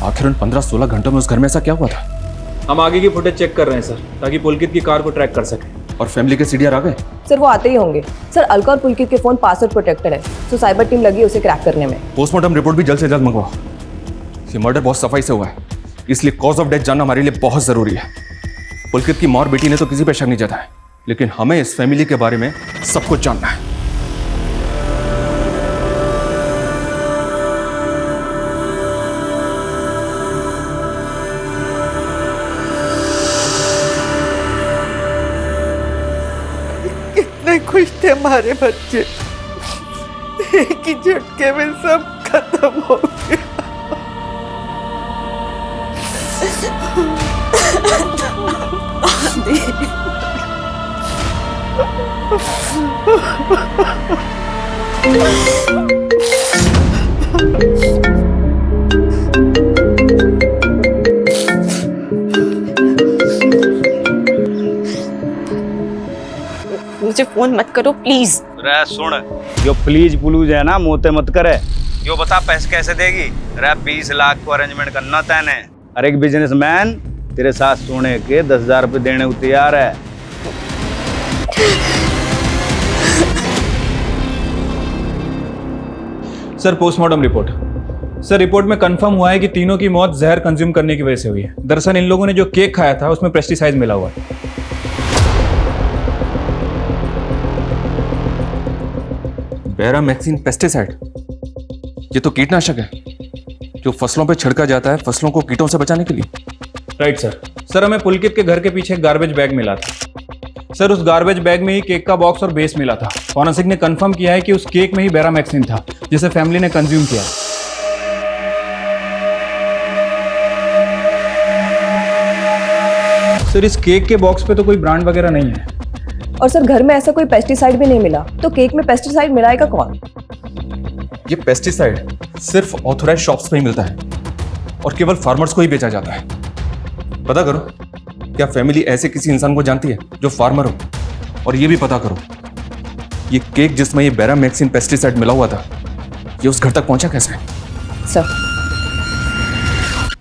[SPEAKER 10] आखिर उन 15-16 घंटों में उस घर में ऐसा क्या हुआ था?
[SPEAKER 11] हम आगे की फुटेज चेक कर रहे हैं सर ताकि पुलकित की कार को ट्रैक कर सकें।
[SPEAKER 10] और फैमिली के सीडीआर आ गए?
[SPEAKER 8] सर वो आते ही होंगे। सर अलका और पुलकित के फोन पासवर्ड प्रोटेक्टेड है तो साइबर टीम लगी है उसे क्रैक करने में।
[SPEAKER 10] पोस्टमार्टम रिपोर्ट भी जल्द से जल्द मंगवाओ। ये मर्डर बहुत सफाई से हुआ है इसलिए कॉज ऑफ डेथ जानना हमारे लिए बहुत जरूरी है। पुलकित की माँ और बेटी ने तो किसी पे शक नहीं जताया लेकिन हमें इस फैमिली के बारे में सब कुछ जानना है।
[SPEAKER 12] कितने खुश थे हमारे बच्चे, एक ही झटके में सब खत्म हो गया।
[SPEAKER 1] मुझे फोन मत करो प्लीज।
[SPEAKER 3] रे सुन, जो प्लीज प्लूज है ना मोते मत करे। यो बता पैसे कैसे देगी? रे 20 लाख को अरेंजमेंट करना तैने। अरे एक बिजनेसमैन तेरे साथ सोने के 10,000 रुपए देने को तैयार है।
[SPEAKER 14] Sir postmortem report. Sir report में कंफर्म हुआ है कि तीनों की मौत जहर कंज्यूम करने की वजह से हुई है। दरअसल इन लोगों ने जो केक खाया था उसमें पेस्टिसाइड मिला हुआ है।
[SPEAKER 10] बैरामैक्सिन पेस्टिसाइड, ये तो कीटनाशक है जो फसलों पे छिड़का जाता है फसलों को कीटों से बचाने के लिए।
[SPEAKER 14] Right sir. सर हमें पुलकित के घर के पीछे एक गार्बेज बैग मिला था। सर उस गार्बेज बैग में ही केक का बॉक्स और बेस मिला था। फॉरेंसिक ने कंफर्म किया है कि उस केक में ही बैरामैक्सिन था जिसे फैमिली ने कंज्यूम किया। सर इस केक के बॉक्स पे तो कोई ब्रांड वगैरह नहीं है।
[SPEAKER 8] और सर घर में ऐसा कोई पेस्टिसाइड भी नहीं मिला, तो केक में पेस्टिसाइड मिलाएगा कौन?
[SPEAKER 10] ये पेस्टिसाइड सिर्फ ऑथोराइज्ड शॉप्स पे ही मिलता है और केवल फार्मर्स को ही बेचा जाता है। पता करो क्या फैमिली ऐसे किसी इंसान को जानती है जो फार्मर हो? और ये भी पता करो ये केक जिसमें ये बैरामैक्सिन पेस्टिसाइड मिला हुआ था ये उस घर तक पहुंचा कैसे?
[SPEAKER 8] सर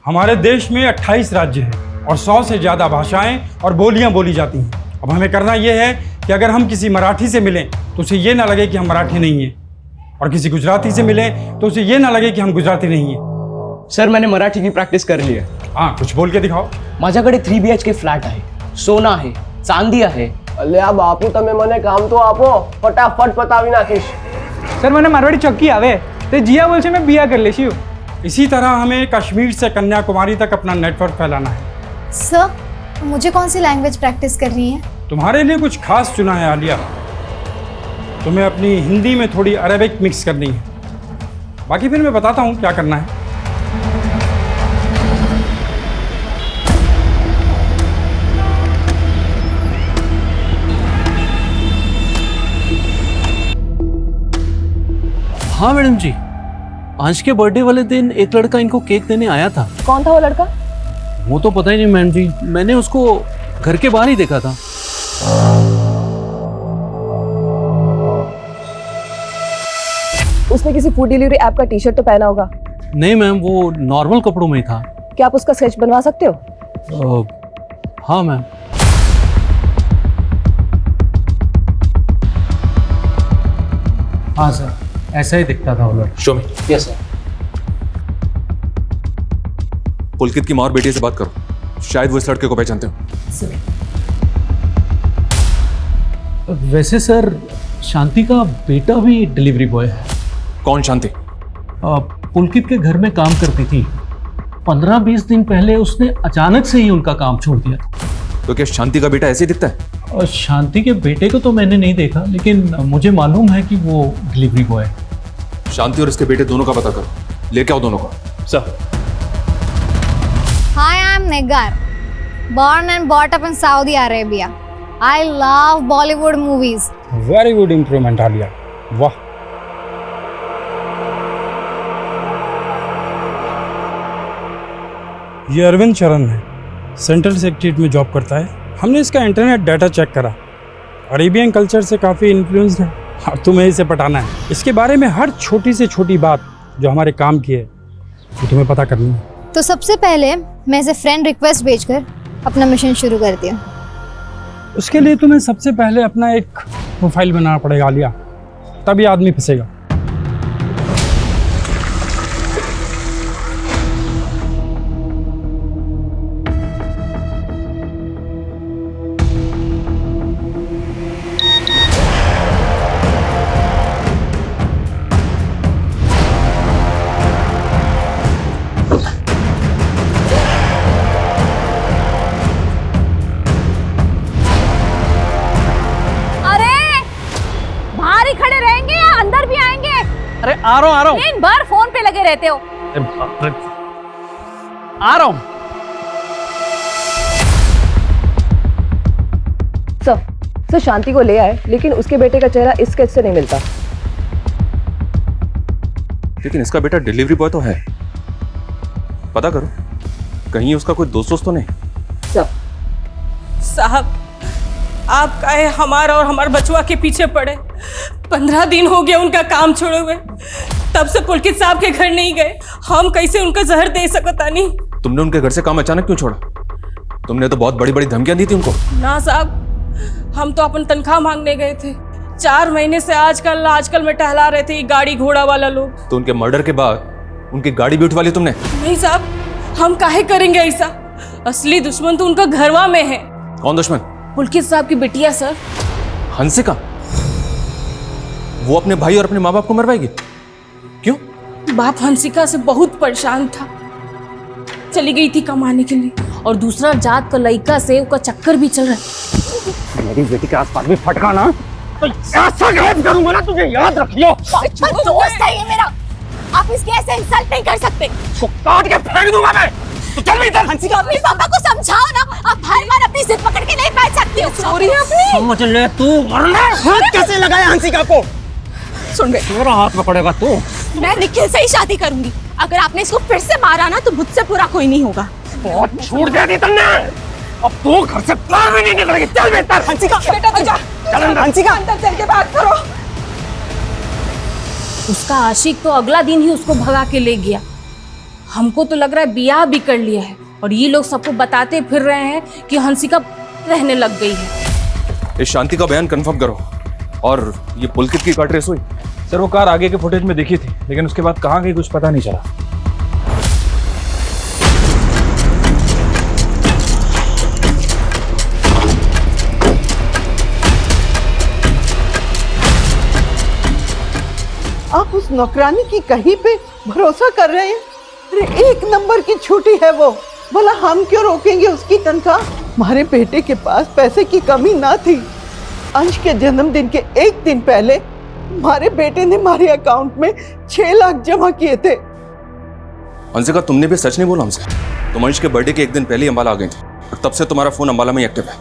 [SPEAKER 11] हमारे देश में 28 राज्य हैं और 100 से ज़्यादा भाषाएं और बोलियां बोली जाती हैं। अब हमें करना यह है कि अगर हम किसी मराठी से मिलें तो उसे ये ना लगे कि हम मराठी नहीं हैं, और किसी गुजराती से मिलें तो उसे ये ना लगे कि हम गुजराती नहीं हैं।
[SPEAKER 3] सर मैंने मराठी की प्रॅक्टिस कर ली आहे.
[SPEAKER 11] हाँ, कुछ बोल के दिखाओ.
[SPEAKER 3] माझ्याकडे 3 BHK फ्लॅट आहे, सोना आहे, चांदी आहे.
[SPEAKER 13] અલ્યા બાપુ તમે મને કામ તો આપો, ફટાફટ પતાવી નાખીશ.
[SPEAKER 3] सर मैंने मारवाड़ी चक्की आवे तो जिया बोल से मैं बिया कर लेशी हूँ.
[SPEAKER 11] इसी तरह हमें कश्मीर से कन्याकुमारी तक अपना नेटवर्क फैलाना है.
[SPEAKER 15] सर मुझे कौन सी लैंग्वेज प्रैक्टिस करनी है?
[SPEAKER 11] तुम्हारे लिए कुछ खास चुना है आलिया. तुम्हें अपनी हिंदी में थोड़ी अरेबिक मिक्स करनी है. बाकी फिर मैं बताता हूँ क्या करना है.
[SPEAKER 16] हाँ मैडम जी, अंश के बर्थडे वाले दिन एक लड़का इनको केक देने आया था.
[SPEAKER 8] कौन था वो लड़का?
[SPEAKER 16] वो तो पता ही नहीं मैडम जी, मैंने उसको घर के बाहर ही देखा था.
[SPEAKER 8] उसने किसी फूड डिलीवरी ऐप का टी-शर्ट तो पहना होगा.
[SPEAKER 16] नहीं मैम, वो नॉर्मल कपड़ों में था.
[SPEAKER 8] क्या आप उसका स्केच बनवा सकते हो?
[SPEAKER 16] हाँ मैम. हाँ सर, ऐसा ही दिखता था वो लड़का.
[SPEAKER 10] Show me.
[SPEAKER 16] Yes sir.
[SPEAKER 10] Pulkit की माँ और बेटी से बात करो, शायद वो इस लड़के को पहचानते हो.
[SPEAKER 16] वैसे सर, शांति का बेटा भी डिलीवरी बॉय है.
[SPEAKER 10] कौन शांति?
[SPEAKER 16] पुलकित के घर में काम करती थी. 15-20 दिन पहले उसने अचानक से ही उनका काम छोड़ दिया था.
[SPEAKER 10] तो क्या शांति का बेटा ऐसे ही दिखता है?
[SPEAKER 16] और शांति के बेटे को तो मैंने नहीं देखा, लेकिन मुझे मालूम है कि वो डिलीवरी बॉय है.
[SPEAKER 10] शांति और इसके बेटे दोनों का पता करो, लेके आओ दोनों को.
[SPEAKER 16] Sir.
[SPEAKER 15] Hi, I'm Negar. Born and brought up in Saudi Arabia. I love Bollywood movies.
[SPEAKER 11] Very good improvement, Alia. वाह. ये अरविंद चरण है, सेंट्रल सेक्रेटरीट में जॉब करता है. हमने इसका इंटरनेट डाटा चेक करा. अरेबियन कल्चर से काफ़ी इन्फ्लुएंस्ड है और तुम्हें इसे पटाना है. इसके बारे में हर छोटी से छोटी बात जो हमारे काम की है वो तुम्हें पता करनी है.
[SPEAKER 15] तो सबसे पहले मैं इसे फ्रेंड रिक्वेस्ट भेजकर अपना मिशन शुरू करती हूँ.
[SPEAKER 11] उसके लिए तुम्हें सबसे पहले अपना एक प्रोफाइल बनाना पड़ेगा आलिया, तभी आदमी फंसेगा.
[SPEAKER 16] आ रहा हूँ.
[SPEAKER 15] दिन भर फोन पे लगे रहते हो.
[SPEAKER 16] आ रहा हूँ.
[SPEAKER 8] सर शांति को ले आए, लेकिन उसके बेटे का चेहरा इस स्केच से नहीं मिलता.
[SPEAKER 10] लेकिन इसका बेटा डिलीवरी बॉय तो है. पता करो कहीं उसका कोई दोस्त तो नहीं.
[SPEAKER 17] साहब, आप काहे हमारा और हमारे बचवा के पीछे पड़े? 15 दिन हो गए उनका काम छोड़े हुए. तब से पुलकित साहब के घर नहीं गए. हम कैसे उनका जहर दे सकता नहीं?
[SPEAKER 10] तुमने उनके घर से काम अचानक क्यों छोड़ा? तुमने तो बहुत बड़ी बड़ी धमकियां दी थी उनको.
[SPEAKER 17] ना साहब, हम तो अपन तनख्वाह मांगने गए थे। 4 महीने से आजकल में टहला रहे थे ये गाड़ी घोड़ा वाला लोग।
[SPEAKER 10] तो उनके मर्डर के बाद उनकी गाड़ी भी उठवा ली तुमने?
[SPEAKER 17] नहीं साहब, हम काहे करेंगे ऐसा? असली दुश्मन तो उनका घरवा में है।
[SPEAKER 10] कौन दुश्मन?
[SPEAKER 17] पुलकित साहब की बिटिया सर।
[SPEAKER 10] हंसिका? वो अपने भाई और अपने माँ बाप को मरवाएगी? क्यों?
[SPEAKER 17] बाप हंसिका से बहुत परेशान था, चली गई थी कमाने के लिए, और दूसरा जात का लड़का से उसका चक्कर भी चल रहा है।
[SPEAKER 13] मेरी बेटी के आसपास भी फटका ना तो ऐसा गायब करूंगा ना, तुझे याद रखियो।
[SPEAKER 18] दोस्त है ये मेरा, आप इसके ऐसे इंसल्ट नहीं कर सकते।
[SPEAKER 13] तो काट के फेंक दूंगा मैं। तो चल इधर।
[SPEAKER 18] हंसिका, अपने पापा को समझाओ ना, आप हर बार अपनी जिद पकड़ के नहीं बैठ सकती हो।
[SPEAKER 13] सॉरी समझ ले तू, वरना हाथ कैसे लगाया हंसिका को?
[SPEAKER 18] सुन बे,
[SPEAKER 13] मेरा हाथ पकड़ेगा तू।
[SPEAKER 18] मैं निखिल से ही शादी करूंगी। अगर आपने इसको फिर से मारा ना तो मुझसे बुरा कोई नहीं होगा।
[SPEAKER 13] बहुत छूट दे दी तुमने, अब तू घर से बाहर भी नहीं निकलेगी। चल बेटा।
[SPEAKER 18] हंसिका बेटा तू जा।
[SPEAKER 13] चल हंसिका,
[SPEAKER 18] अंदर चल के बात करो।
[SPEAKER 17] उसका आशिक तो अगला दिन ही उसको भगा के ले गया। हमको तो लग रहा है ब्याह भी कर लिया है, और ये लोग सबको बताते फिर रहे हैं कि हंसिका रहने लग गई है।
[SPEAKER 10] इस शांति का बयान कंफर्म करो। और ये पुलकित की कार ट्रेस हुई?
[SPEAKER 14] सर वो कार आगे के फुटेज में दिखी थी, लेकिन उसके बाद कहाँ गई कुछ पता नहीं चला।
[SPEAKER 12] आप उस नौकरानी की कहीं पे भरोसा कर रहे हैं? अरे 1 नंबर की छुट्टी है वो, बोला हम क्यों रोकेंगे उसकी तनख्वाह? हमारे बेटे के पास पैसे की कमी ना थी। अंश के जन्मदिन के 1 दिन पहले हमारे बेटे ने हमारे अकाउंट में 6 लाख जमा किए थे।
[SPEAKER 10] हंसिका, तुमने भी सच नहीं बोला हमसे। तुम अंश के बर्थडे के 1 दिन पहले ही अंबाला आ गई थी, और तब से तुम्हारा फोन अंबाला में ही एक्टिव है।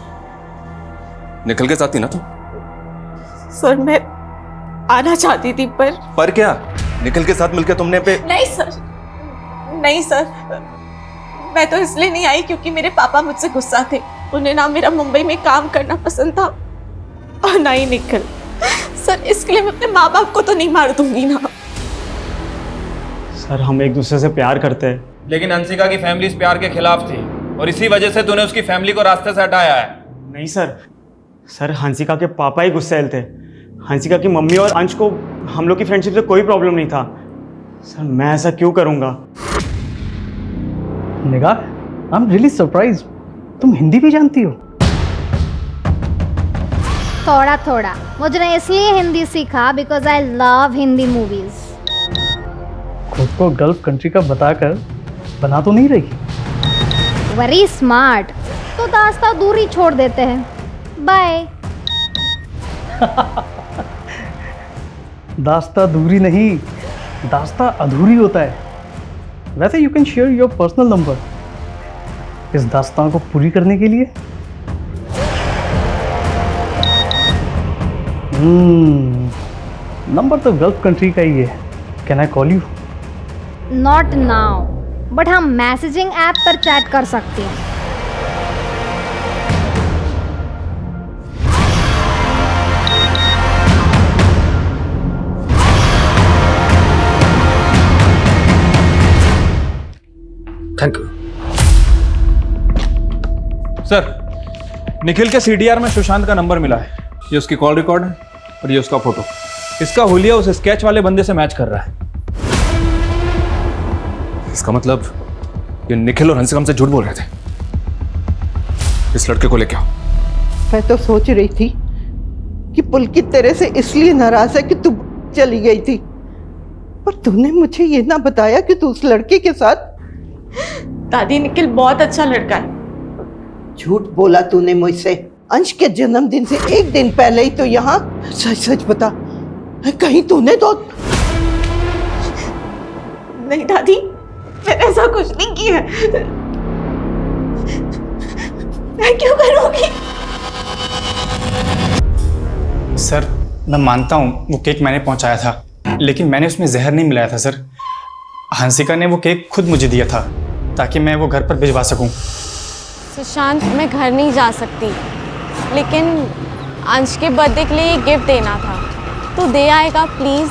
[SPEAKER 10] निखिल के साथ थी ना तुम?
[SPEAKER 18] सर मैं आना चाहती थी पर
[SPEAKER 10] क्या निखिल के साथ मिलकर तुमने पे?
[SPEAKER 18] नहीं सर, मैं तो इसलिए नहीं आई क्योंकि मेरे पापा मुझसे गुस्सा थे। उन्हें ना मेरा मुंबई में काम करना पसंद था और ना ही निखिल। सर इसके लिए मैं अपने माँ बाप को तो नहीं मार दूंगी ना।
[SPEAKER 19] सर हम एक दूसरे से प्यार करते हैं।
[SPEAKER 14] लेकिन हंसिका की फैमिली इस प्यार के खिलाफ थी, और इसी वजह से तूने उसकी फैमिली को रास्ते से हटाया है।
[SPEAKER 19] नहीं सर हंसिका के पापा ही गुस्सैल थे। हंसिका की मम्मी और अंश को हम लोग की फ्रेंडशिप से कोई प्रॉब्लम नहीं था। सर मैं ऐसा क्यों करूंगा?
[SPEAKER 16] निगाह, आई एम रियली सरप्राइज, तुम हिंदी भी जानती हो?
[SPEAKER 15] थोड़ा थोड़ा। मुझे इसलिए हिंदी सीखा because I love Hindi movies.
[SPEAKER 16] खुद को गल्फ कंट्री का बताकर बना तो नहीं रही?
[SPEAKER 15] Very smart. तो दास्ता दूरी छोड़ देते हैं। बाय।
[SPEAKER 16] दास्ता दूरी नहीं, दास्ता अधूरी होता है। वैसे you can share your personal number इस दास्तान को पूरी करने के लिए। नंबर तो गल्फ कंट्री का ही है। Can I call you?
[SPEAKER 15] Not now, but हम मैसेजिंग ऐप पर चैट कर सकते हैं।
[SPEAKER 14] Thank you sir. निखिल के सीडीआर में सुशांत का नंबर मिला है। ये उसकी कॉल रिकॉर्ड है और ये उसका फोटो। इसका हुलिया उस स्केच वाले बंदे से मैच कर रहा है।
[SPEAKER 10] इसका मतलब ये निखिल और हंसिका हमसे झूठ बोल रहे थे। इस लड़के को लेके आओ।
[SPEAKER 12] मैं तो सोच रही थी कि पुलकित तेरे से इसलिए नाराज है कि तू चली गई थी, पर तूने मुझे ये ना बताया कि तू उस लड़के के साथ।
[SPEAKER 18] दादी निखिल बहुत अच्छा लड़का है।
[SPEAKER 12] झूठ बोला तूने मुझसे। अंश के जन्मदिन से 1 दिन पहले ही तो यहाँ। सच सच बता, कहीं तूने तो
[SPEAKER 18] नहीं दादी, मैंने ऐसा कुछ नहीं किया। मैं क्यों करूंगी?
[SPEAKER 19] सर मैं मानता हूँ वो केक मैंने पहुँचाया था, लेकिन मैंने उसमें जहर नहीं मिलाया था सर। हंसिका ने वो केक खुद मुझे दिया था ताकि मैं वो घर पर भिजवा सकूं।
[SPEAKER 20] सुशांत, मैं घर नहीं जा सकती, लेकिन अंश के बर्थडे के लिए गिफ्ट देना था, तो दे आएगा प्लीज?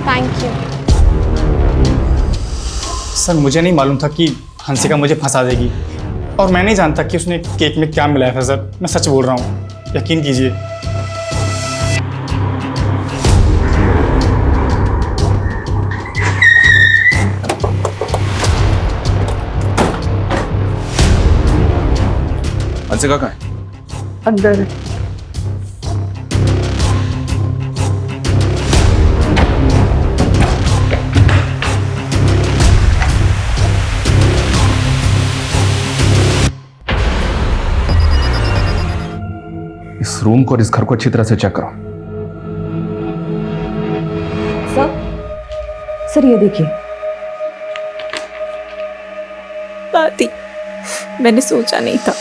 [SPEAKER 20] Thank you.
[SPEAKER 19] सर मुझे नहीं मालूम था कि हंसिका मुझे फंसा देगी, और मैं नहीं जानता कि उसने केक में क्या मिलाया था सर, मैं सच बोल रहा हूँ, यकीन कीजिए।
[SPEAKER 10] हंसिका कहाँ है?
[SPEAKER 12] अंदर।
[SPEAKER 10] इस रूम को और इस घर को अच्छी तरह से चेक करो।
[SPEAKER 8] सर ये देखिए।
[SPEAKER 18] दादी, मैंने सोचा नहीं था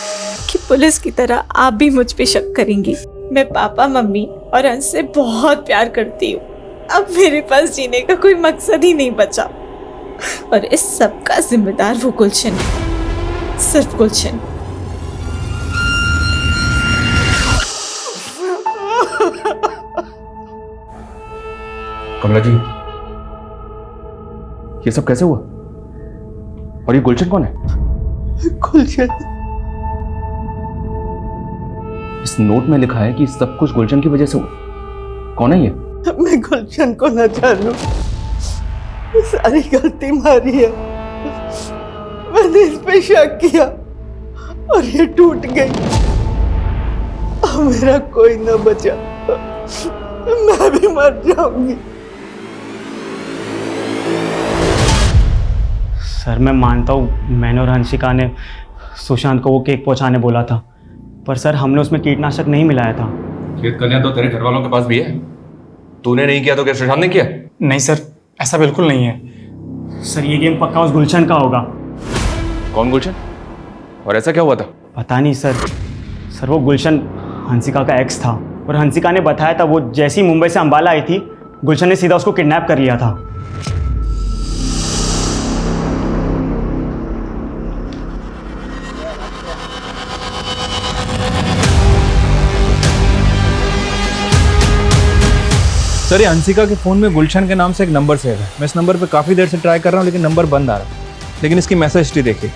[SPEAKER 18] कि पुलिस की तरह आप भी मुझ पे शक करेंगी। मैं पापा, मम्मी और अंश से बहुत प्यार करती हूँ। अब मेरे पास जीने का कोई मकसद ही नहीं बचा और इस सब का जिम्मेदार वो गुलशन है, सिर्फ गुलशन।
[SPEAKER 10] कमला जी, ये सब कैसे हुआ? और ये गुलशन कौन है?
[SPEAKER 12] गुलशन?
[SPEAKER 10] इस नोट में लिखा है कि सब कुछ गुलशन की वजह से हुआ। कौन है ये?
[SPEAKER 12] मैं गुलशन को न जानूं, सारी गलती मारी है। मैंने इस पे शक किया और ये टूट गई। अब मेरा कोई न बचा, मैं भी मर जाऊंगी।
[SPEAKER 16] सर मैं मानता हूँ मैंने और हंसिका ने सुशांत को वो केक पहुंचाने बोला था, पर सर हमने उसमें कीटनाशक नहीं मिलाया था।
[SPEAKER 10] खेत कन्या तो तेरे घर वालों के पास भी है। तूने नहीं किया तो क्या सुशांत ने किया?
[SPEAKER 19] नहीं सर, ऐसा बिल्कुल नहीं है।
[SPEAKER 16] सर ये गेम पक्का उस गुलशन का होगा।
[SPEAKER 10] कौन गुलशन? और ऐसा क्या हुआ था?
[SPEAKER 16] पता नहीं सर वो गुलशन हंसिका का एक्स था और हंसिका ने बताया था वो जैसी मुंबई से अंबाला आई थी, गुलशन ने सीधा उसको किडनैप कर लिया था।
[SPEAKER 14] सर ये हंसिका के फ़ोन में गुलशन के नाम से एक नंबर सेव है। मैं इस नंबर पे काफ़ी देर से ट्राई कर रहा हूँ लेकिन नंबर बंद आ रहा है। लेकिन इसकी मैसेज हिस्ट्री देखिए।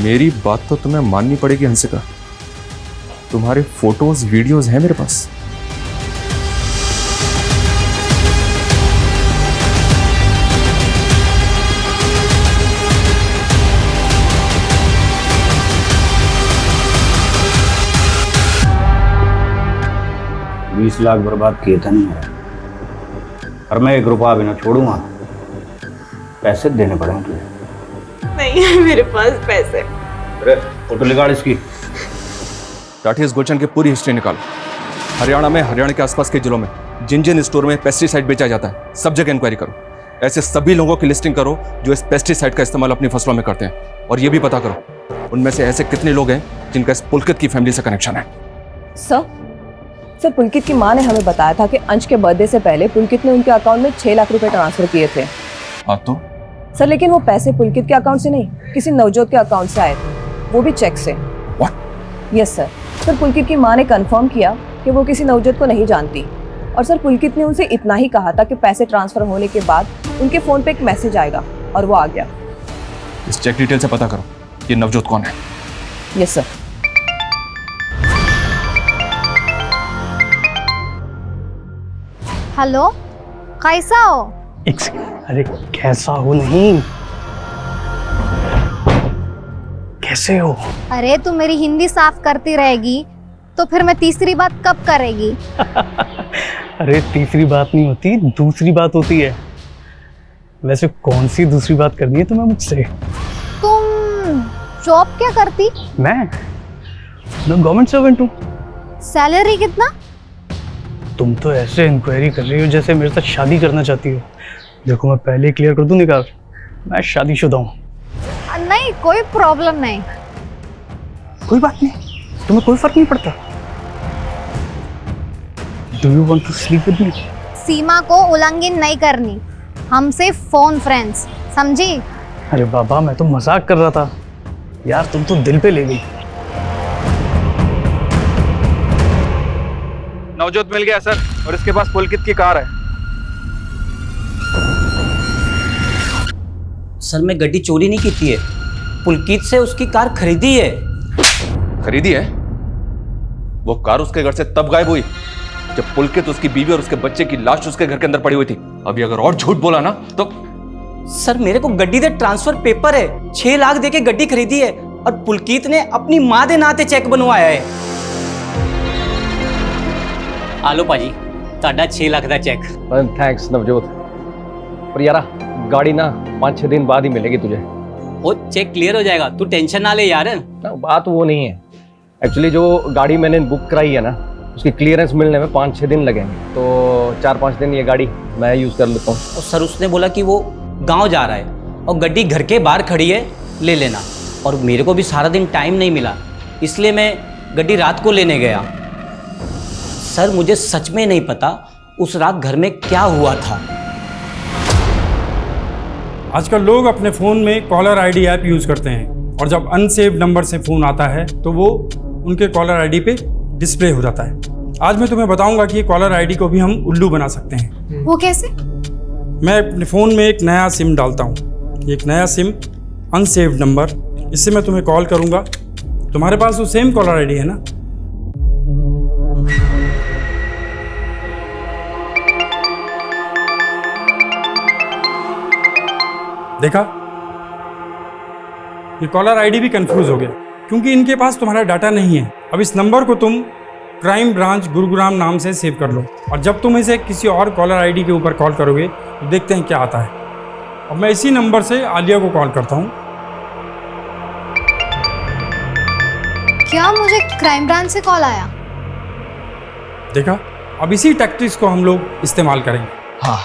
[SPEAKER 10] मेरी बात तो तुम्हें माननी पड़ेगी हंसिका, तुम्हारे फोटोज वीडियोज हैं मेरे पास।
[SPEAKER 5] $20 लाख बर्बाद किए थे नहीं और मैं 1 रुपया भी ना छोड़ूंगा। पैसे देने पड़ेंगे तुझे।
[SPEAKER 18] नहीं है मेरे पास पैसे।
[SPEAKER 5] अरे फोटो निकाल इसकी।
[SPEAKER 10] टाठी, इस गुलशन की पूरी हिस्ट्री निकालो। हरियाणा में, हरियाणा के आसपास के जिलों में जिन जिन स्टोर में पेस्टिसाइड बेचा जाता है सब जगह इंक्वायरी करो। ऐसे सभी लोगों की लिस्टिंग करो जो इस पेस्टिसाइड का इस्तेमाल अपनी फसलों में करते हैं और ये भी पता करो उनमें से ऐसे कितने लोग हैं जिनका इस पुलकित की फैमिली से कनेक्शन है।
[SPEAKER 8] सर पुलकित की माँ ने हमें बताया था कि अंश के बर्थडे से पहले पुलकित ने उनके अकाउंट में 6 लाख रुपए ट्रांसफर किए थे।
[SPEAKER 10] हाँ तो?
[SPEAKER 8] सर लेकिन वो पैसे पुलकित के अकाउंट से नहीं, किसी नवजोत के अकाउंट से आए थे, वो भी चेक से। यस सर पुलकित की माँ ने कंफर्म किया कि वो किसी नवजोत को नहीं जानती और सर पुलकित ने उनसे इतना ही कहा था कि पैसे ट्रांसफर होने के बाद उनके फोन पे एक मैसेज आएगा और वो आ गया।
[SPEAKER 10] इस चेक डिटेल से पता करो ये नवजोत कौन है।
[SPEAKER 8] Yes sir.
[SPEAKER 15] हेलो, कैसा हो?
[SPEAKER 16] अरे कैसा हो नहीं, कैसे हो?
[SPEAKER 15] अरे तू मेरी हिंदी साफ करती रहेगी तो फिर मैं तीसरी बात कब करेगी?
[SPEAKER 16] अरे तीसरी बात नहीं होती, दूसरी बात होती है। वैसे कौन सी दूसरी बात करनी है तुम्हें मुझसे?
[SPEAKER 15] तुम जॉब क्या करती?
[SPEAKER 16] मैं गवर्नमेंट सर्वेंट हूँ।
[SPEAKER 15] सैलरी कितना?
[SPEAKER 16] तुम तो ऐसे इंक्वायरी कर रही हो जैसे मेरे साथ शादी करना चाहती हो। देखो मैं पहले क्लियर कर दूं निकाल, मैं शादीशुदा हूँ।
[SPEAKER 15] नहीं कोई प्रॉब्लम नहीं।
[SPEAKER 16] कोई बात नहीं, तुम्हें कोई फर्क नहीं पड़ता। Do you want to sleep with me?
[SPEAKER 15] सीमा को उल्लंघन नहीं करनी, हमसे फोन फ्रेंड्स, समझी?
[SPEAKER 16] अरे बाबा मैं तो मजाक कर रहा था यार, तुम तो दिल पे ले गई।
[SPEAKER 14] नवजोत मिल गया सर और इसके पास पुलकित की कार है।
[SPEAKER 21] सर मैं गड्डी चोरी नहीं की है, पुलकित से उसकी कार खरीदी है।
[SPEAKER 10] खरीदी है? वो कार उसके घर से तब गायब हुई जब पुलकित, उसकी बीवी और उसके बच्चे की लाश उसके घर के अंदर पड़ी हुई थी। अभी अगर और झूठ बोला ना तो।
[SPEAKER 21] सर मेरे को गड्डी दे ट्रांसफर पेपर है, 6 लाख दे के गड्डी खरीदी है और पुलकित ने अपनी मां दे नाते चेक बनवाया है। आलो पाजी, ताड़ा 6 लाख का चेक।
[SPEAKER 3] थैंक्स नवजोत। पर यारा गाड़ी ना 5-6 दिन बाद ही मिलेगी तुझे।
[SPEAKER 21] वो चेक क्लियर हो जाएगा, तू टेंशन ना ले यार।
[SPEAKER 3] बात वो नहीं है, एक्चुअली जो गाड़ी मैंने बुक कराई है ना उसकी क्लियरेंस मिलने में 5-6 दिन लगेंगे, तो 4-5 दिन ये गाड़ी मैं यूज़ कर लेता हूँ।
[SPEAKER 21] और सर उसने बोला कि वो गांव जा रहा है और गड्डी घर के बाहर खड़ी है, ले लेना। और मेरे को भी सारा दिन टाइम नहीं मिला, इसलिए मैं गड्डी रात को लेने गया। सर मुझे सच में नहीं पता उस रात घर में क्या हुआ था।
[SPEAKER 11] आजकल लोग अपने फ़ोन में कॉलर आईडी ऐप यूज़ करते हैं और जब अनसेव्ड नंबर से फ़ोन आता है तो वो उनके कॉलर आईडी पे डिस्प्ले हो जाता है। आज मैं तुम्हें बताऊंगा कि ये कॉलर आईडी को भी हम उल्लू बना सकते हैं।
[SPEAKER 15] वो कैसे?
[SPEAKER 11] मैं अपने फ़ोन में एक नया सिम डालता हूँ, एक नया सिम अनसेव्ड नंबर, इससे मैं तुम्हें कॉल करूँगा। तुम्हारे पास वो सेम कॉलर आईडी है ना? देखा, ये कॉलर आईडी भी कंफ्यूज हो गया क्योंकि इनके पास तुम्हारा डाटा नहीं है। अब इस नंबर को तुम क्राइम ब्रांच गुरुग्राम नाम से सेव कर लो और जब तुम इसे किसी और कॉलर आईडी के ऊपर कॉल करोगे तो देखते हैं क्या आता है। अब मैं इसी नंबर से आलिया को कॉल करता हूँ।
[SPEAKER 15] क्या मुझे क्राइम ब्रांच से कॉल आया?
[SPEAKER 11] देखा, अब इसी टैक्टिक्स को हम लोग इस्तेमाल करेंगे।
[SPEAKER 3] हाँ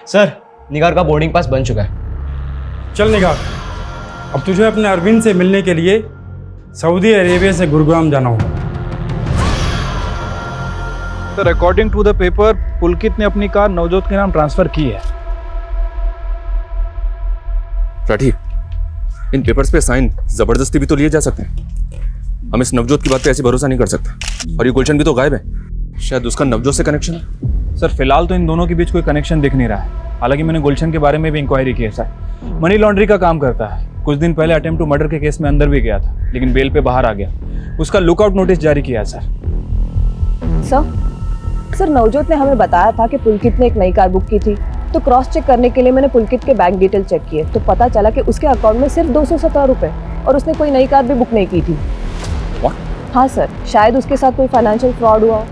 [SPEAKER 3] सर, निगार का बोर्डिंग पास बन चुका है।
[SPEAKER 11] चल निगार, अब तुझे अपने अरविंद से मिलने के लिए सऊदी अरेबिया से गुरुग्राम जाना होगा।
[SPEAKER 14] Sir according to the paper Pulkit ने अपनी कार नवजोत के नाम ट्रांसफर की है।
[SPEAKER 10] राठी, इन पेपर्स पे साइन जबरदस्ती भी तो लिए जा सकते हैं। हम इस नवजोत की बात पे ऐसे भरोसा नहीं कर सकते। और ये गुलशन भी तो गायब है, शायद उसका नवजोत से कनेक्शन है।
[SPEAKER 14] सर फिलहाल तो इन दोनों के बीच कोई कनेक्शन दिख नहीं रहा है। हालांकि मैंने गुलशन के बारे में भी इंक्वायरी की है सर। मनी लॉन्ड्री का काम करता है, कुछ दिन पहले अटेम्प्ट टू मर्डर के केस में अंदर भी गया था लेकिन बेल पे बाहर आ गया। उसका लुकआउट नोटिस जारी किया है सर।
[SPEAKER 8] सर नवजोत ने हमें बताया था कि पुलकित ने एक नई कार बुक की थी, तो क्रॉस चेक करने के लिए मैंने पुलकित के बैंक डिटेल चेक किए तो पता चला कि उसके अकाउंट में सिर्फ 217 रुपए और उसने कोई नई कार भी बुक नहीं की थी। हाँ सर, शायद उसके साथ कोई फाइनेंशियल फ्रॉड हुआ।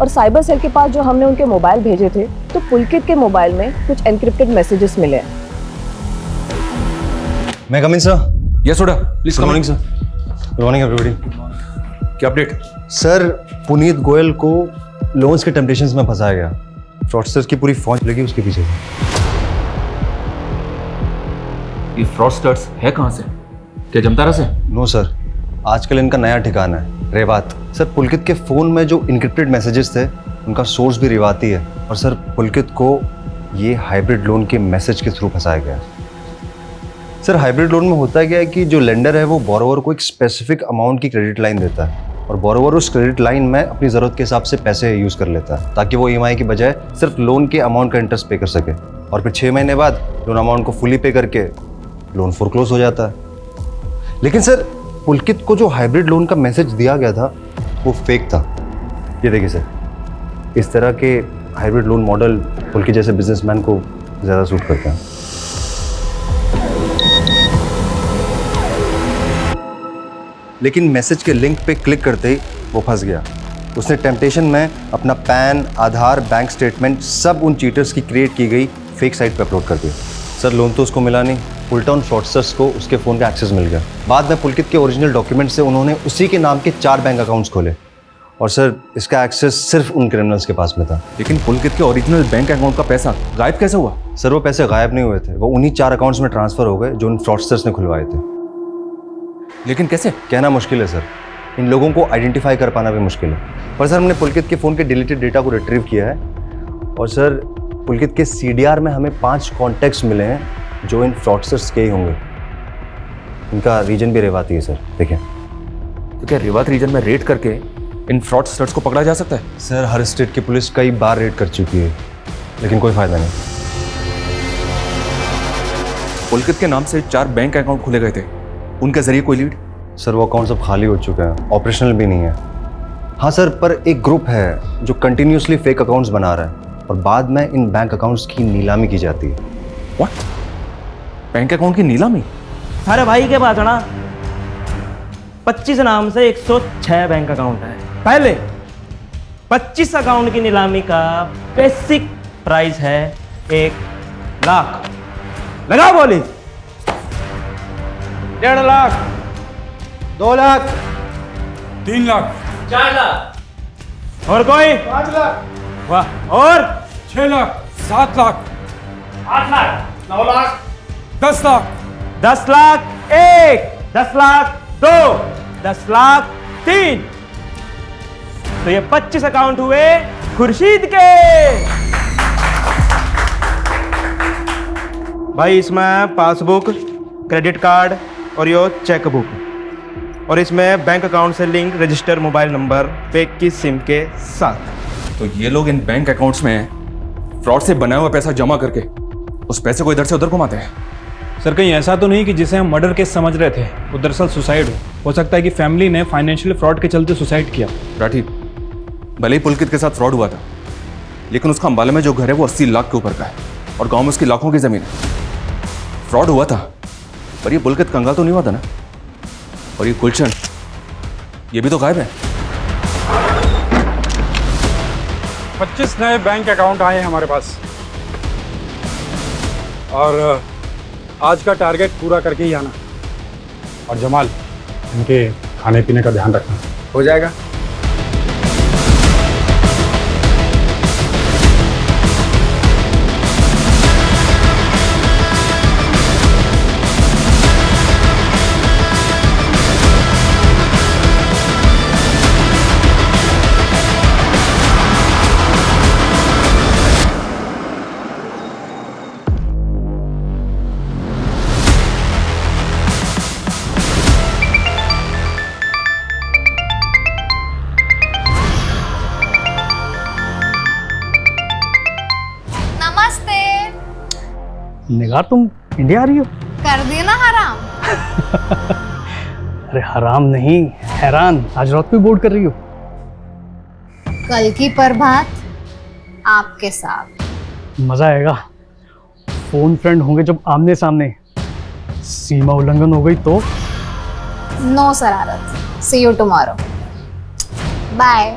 [SPEAKER 8] और साइबर सेल के पास जो हमने उनके मोबाइल भेजे थे तो पुलकित के मोबाइल में कुछ एनक्रिप्टेड मैसेजेस मिले।
[SPEAKER 7] मैं come in sir?
[SPEAKER 10] Yes soda, please.
[SPEAKER 7] Good morning sir. Good morning everybody.
[SPEAKER 10] क्या अपडेट?
[SPEAKER 7] सर पुनीत गोयल को लोन्स के टेम्पटेशंस में फंसाया गया। फ्रॉडस्टर्स की पूरी फौज लगी उसके पीछे।
[SPEAKER 10] ये फ्रॉडस्टर्स है कहाँ से? क्या जमतारा से?
[SPEAKER 7] नो सर, आजकल इनका नया ठिकाना है रेवात। सर पुलकित के फ़ोन में जो इनक्रिप्टेड मैसेजेस थे उनका सोर्स भी रेवाती है। और सर पुलकित को ये हाइब्रिड लोन के मैसेज के थ्रू फंसाया गया। सर हाइब्रिड लोन में होता क्या है कि जो लेंडर है वो बोरोवर को एक स्पेसिफिक अमाउंट की क्रेडिट लाइन देता है और बोरोवर उस क्रेडिट लाइन में अपनी ज़रूरत के हिसाब से पैसे यूज़ कर लेता है ताकि वो EMI की बजाय सिर्फ लोन के अमाउंट का इंटरेस्ट पे कर सके। और फिर 6 महीने बाद लोन अमाउंट को फुली पे करके लोन फोरक्लोज हो जाता है। लेकिन सर पुलकित को जो हाइब्रिड लोन का मैसेज दिया गया था वो फेक था। ये देखिए सर, इस तरह के हाइब्रिड लोन मॉडल पुलकित जैसे बिजनेसमैन को ज़्यादा सूट करते हैं। लेकिन मैसेज के लिंक पे क्लिक करते ही वो फंस गया। उसने टेम्पटेशन में अपना पैन, आधार, बैंक स्टेटमेंट सब उन चीटर्स की क्रिएट की गई फेक साइट पे अपलोड कर दिया। सर लोन तो उसको मिला नहीं, उल्टा उन फ्रॉडस्टर्स को उसके फ़ोन का एक्सेस मिल गया। बाद में पुलकित के ओरिजिनल डॉक्यूमेंट से उन्होंने उसी के नाम के 4 बैंक अकाउंट्स खोले और सर इसका एक्सेस सिर्फ उन क्रिमिनल्स के पास में था।
[SPEAKER 10] लेकिन पुलकित के ओरिजिनल बैंक अकाउंट का पैसा गायब कैसे हुआ?
[SPEAKER 7] सर वो पैसे गायब नहीं हुए थे, वो उन्हीं 4 अकाउंट्स में ट्रांसफ़र हो गए जो उन फ्रॉडस्टर्स ने खुलवाए थे।
[SPEAKER 10] लेकिन कैसे? कहना
[SPEAKER 7] मुश्किल है सर, इन लोगों को आइडेंटिफाई कर पाना भी मुश्किल है। पर सर हमने पुलकित के फ़ोन के डिलीटेड डेटा को रिट्रीव किया है और सर पुलकित के CDR में हमें 5 कॉन्टैक्ट्स मिले हैं जो इन फ्रॉडस्टर्स के ही होंगे। इनका रीजन भी रेवाती है सर, देखें।
[SPEAKER 10] तो क्या रेवात रीजन में रेड करके इन फ्रॉडस्टर्स को पकड़ा जा सकता है?
[SPEAKER 7] सर हर स्टेट की पुलिस कई बार रेड कर चुकी है लेकिन कोई फ़ायदा नहीं।
[SPEAKER 10] पुलकित के नाम से 4 बैंक अकाउंट खुले गए थे, उनके जरिए कोई लीड?
[SPEAKER 2] सर वो अकाउंट सब खाली हो चुके हैं, ऑपरेशनल भी नहीं है। हाँ सर, पर एक ग्रुप है जो कंटिन्यूसली फेक अकाउंट्स बना रहा है और बाद में इन बैंक अकाउंट्स की नीलामी की जाती है।
[SPEAKER 10] व्हाट? बैंक अकाउंट की नीलामी?
[SPEAKER 13] अरे भाई के पास है ना 25 नाम से 106 बैंक अकाउंट है। पहले 25 अकाउंट की नीलामी का बेसिक प्राइस है 1 लाख। लगाओ बोली।
[SPEAKER 11] 1.5 लाख,
[SPEAKER 13] 2 लाख,
[SPEAKER 11] 3 लाख,
[SPEAKER 13] 4 लाख। और कोई?
[SPEAKER 11] 5 लाख,
[SPEAKER 13] वाह। और
[SPEAKER 11] 6 लाख, 7 लाख,
[SPEAKER 13] 8 लाख, 9 लाख,
[SPEAKER 11] 10 लाख,
[SPEAKER 13] 10 लाख 1, 10 लाख 2, 10 लाख 3। तो ये 25 अकाउंट हुए खुर्शीद के। भाई इसमें पासबुक, क्रेडिट कार्ड और यो चेक बुक, और इसमें बैंक अकाउंट से link register mobile number fake की सिम के साथ।
[SPEAKER 10] तो ये लोग इन बैंक अकाउंट्स में फ्रॉड से बनाया हुआ पैसा जमा करके उस पैसे को इधर से उधर घुमाते हैं।
[SPEAKER 14] सर कहीं ऐसा तो नहीं कि जिसे हम मर्डर केस समझ रहे थे वो दरअसल सुसाइड हो सकता है कि फैमिली ने फाइनेंशियल फ्रॉड के चलते सुसाइड किया।
[SPEAKER 10] राठी, भले ही पुलकित के साथ फ्रॉड हुआ था, लेकिन उसका अंबाला में जो घर है वो 80 लाख के ऊपर का है और गांव में उसकी लाखों की जमीन है। फ्रॉड हुआ था पर ये पुलकित कंगाल तो नहीं हुआ था ना। और ये गुलशन, ये भी तो गायब है।
[SPEAKER 11] 25 नए बैंक अकाउंट आए हैं हमारे पास और आज का टारगेट पूरा करके ही आना। और जमाल, इनके खाने पीने का ध्यान रखना।
[SPEAKER 3] हो जाएगा।
[SPEAKER 16] निगार, तुम इंडिया आ रही हो?
[SPEAKER 15] कर दिया ना हराम।
[SPEAKER 16] अरे हराम नहीं, हैरान। आज रात को बोर्ड कर रही हो?
[SPEAKER 15] कल की प्रभात आपके साथ।
[SPEAKER 16] मजा आएगा। फोन फ्रेंड होंगे जब आमने सामने। सीमा उल्लंघन हो गई तो?
[SPEAKER 15] नो शरारत। See you tomorrow. Bye.